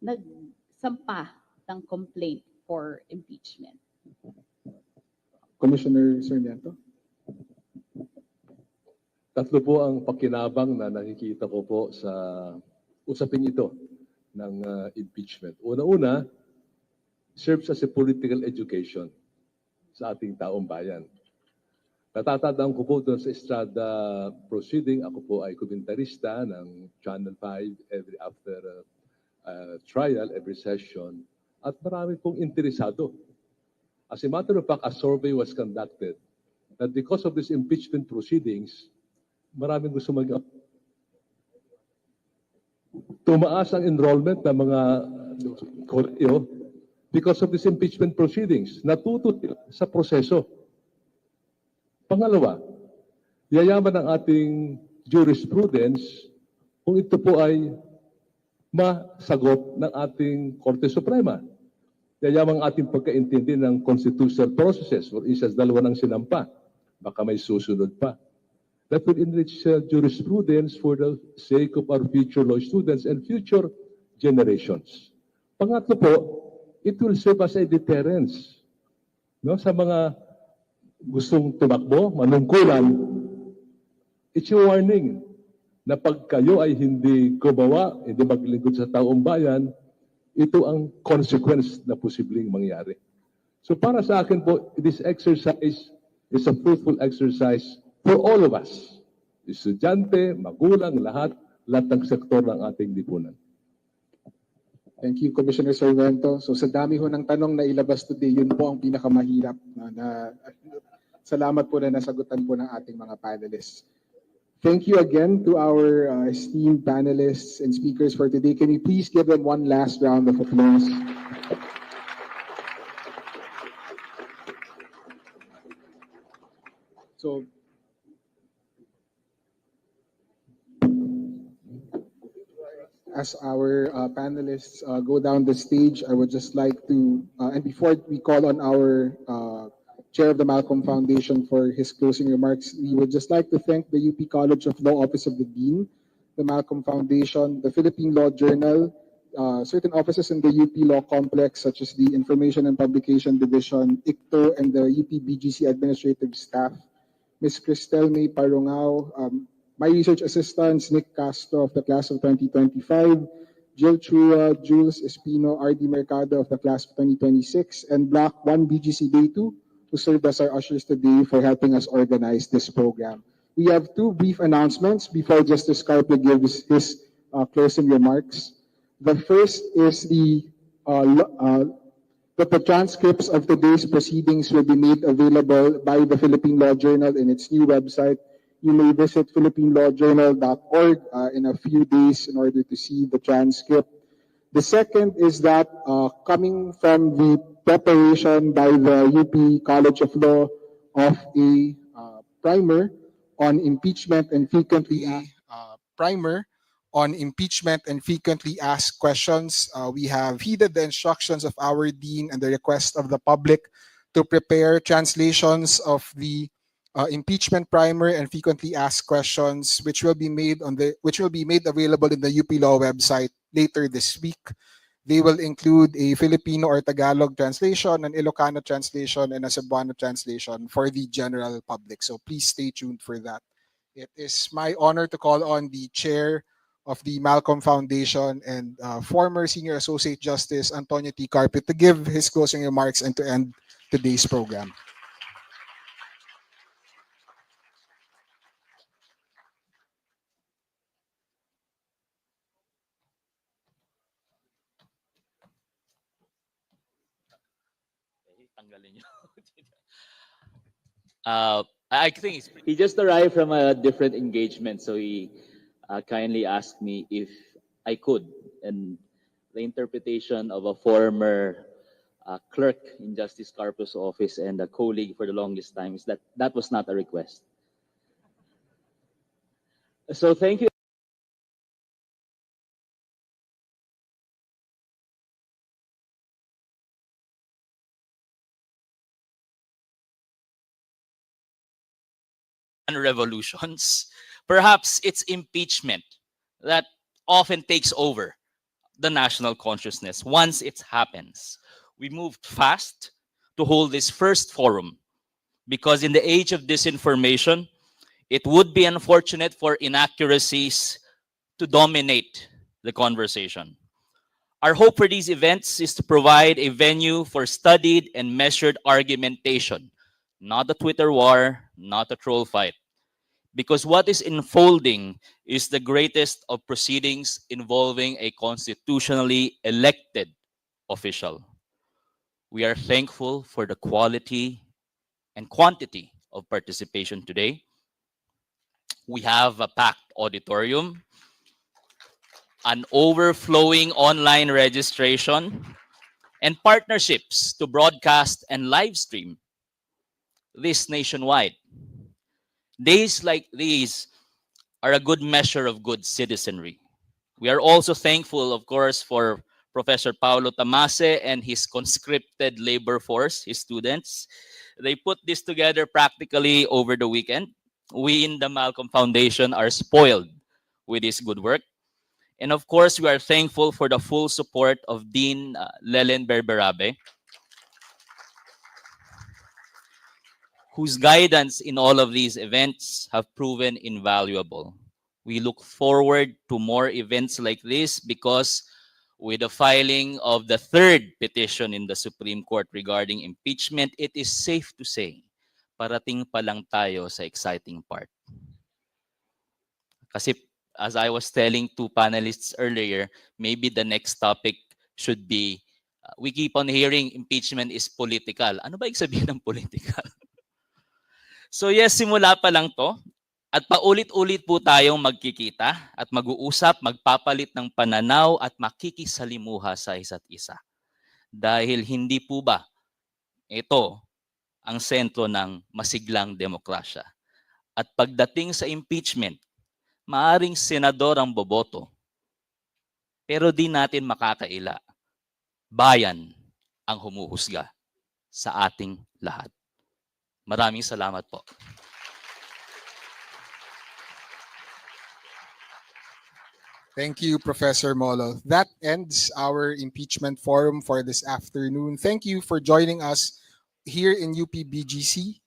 nagsampa ng complaint for impeachment. Commissioner Sarmiento? Tatlo po ang pakinabang na nakikita ko po sa usapin ito ng impeachment. Una-una, serves as a political education sa ating taong bayan. Natatandaan ko po doon sa Estrada proceeding, ako po ay komentarista ng Channel 5 after trial, every session, at marami pong interesado. As a matter of fact, a survey was conducted that because of these impeachment proceedings, maraming gusto tumaas ang enrollment ng mga koreo because of these impeachment proceedings. Natuto sa proseso. Pangalawa, yayaman ang ating jurisprudence kung ito po ay masagot ng ating Korte Suprema. Yayaman ang ating pagkaintindi ng constitutional processes. For instance, dalawa ng sinampa. Baka may susunod pa. That will enrich jurisprudence for the sake of our future law students and future generations. Pangatlo po, it will serve as a deterrence, no, sa mga gustong tumakbo, manungkulan. It's a warning na pag kayo ay hindi gumawa, hindi maglingkod sa taong bayan, ito ang consequence na posibleng mangyari. So para sa akin po, this exercise is a fruitful exercise for all of us. Estudyante, magulang, lahat ng sektor ng ating lipunan. Thank you, Commissioner Sarmiento. So sa dami ho ng tanong na ilabas today, yun po ang pinakamahirap. Salamat po na nasagutan po ng ating mga panelists. Thank you again to our esteemed panelists and speakers for today. Can you please give them one last round of applause? So, as our panelists go down the stage, I would just like to, and before we call on our Chair of the Malcolm Foundation for his closing remarks, we would just like to thank the UP College of Law Office of the Dean, the Malcolm Foundation, the Philippine Law Journal, certain offices in the UP Law Complex, such as the Information and Publication Division, ICTO, and the UP BGC administrative staff, Ms. Cristel May Parungao, my research assistants, Nick Castro of the class of 2025, Jill Chua, Jules Espino, R.D. Mercado of the class of 2026, and Block 1 BGC Day 2, who served as our ushers today for helping us organize this program. We have two brief announcements before Justice Carpe gives his closing remarks. The first is that the transcripts of today's proceedings will be made available by the Philippine Law Journal in its new website. You may visit philippinelawjournal.org in a few days in order to see the transcript. The second is that coming from the preparation by the UP College of Law of a primer on impeachment and frequently primer on impeachment and frequently asked questions. We have heeded the instructions of our dean and the request of the public to prepare translations of the impeachment primer and frequently asked questions, which will be made available in the UP Law website later this week. They will include a Filipino or Tagalog translation, an Ilocano translation, and a Cebuano translation for the general public. So please stay tuned for that. It is my honor to call on the chair of the Malcolm Foundation and former Senior Associate Justice Antonio T. Carpet to give his closing remarks and to end today's program. I think he just arrived from a different engagement, so he kindly asked me if I could. And the interpretation of a former clerk in Justice Carpus' office and a colleague for the longest time is that that was not a request. So thank you. Revolutions, perhaps it's impeachment that often takes over the national consciousness once it happens. We moved fast to hold this first forum because in the age of disinformation, it would be unfortunate for inaccuracies to dominate the conversation. Our hope for these events is to provide a venue for studied and measured argumentation, not a Twitter war, not a troll fight. Because what is unfolding is the greatest of proceedings involving a constitutionally elected official. We are thankful for the quality and quantity of participation today. We have a packed auditorium, an overflowing online registration, and partnerships to broadcast and live stream this nationwide. Days like these are a good measure of good citizenry. We are also thankful, of course, for Professor Paulo Tamase and his conscripted labor force, his students. They put this together practically over the weekend. We in the Malcolm Foundation are spoiled with this good work. And of course, we are thankful for the full support of Dean Lelen Berberabe, whose guidance in all of these events have proven invaluable. We look forward to more events like this because with the filing of the third petition in the Supreme Court regarding impeachment, it is safe to say, parating pa lang tayo sa exciting part. Kasi as I was telling two panelists earlier, maybe the next topic should be, we keep on hearing impeachment is political. Ano ba ibig sabihin ng political? So yes, simula pa lang to. At paulit-ulit po tayong magkikita at mag-uusap, magpapalit ng pananaw at makikisalimuha sa isa't isa. Dahil hindi po ba ito ang sentro ng masiglang demokrasya. At pagdating sa impeachment, maaring senador ang boboto, pero di natin makakaila. Bayan ang humuhusga sa ating lahat. Maraming salamat po. Thank you, Professor Molo. That ends our impeachment forum for this afternoon. Thank you for joining us here in UPBGC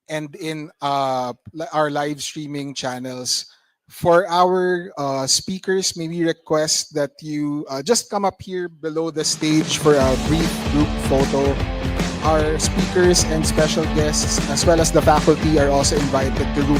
and in our live streaming channels. For our speakers, may we request that you just come up here below the stage for a brief group photo. Our speakers and special guests, as well as the faculty, are also invited to room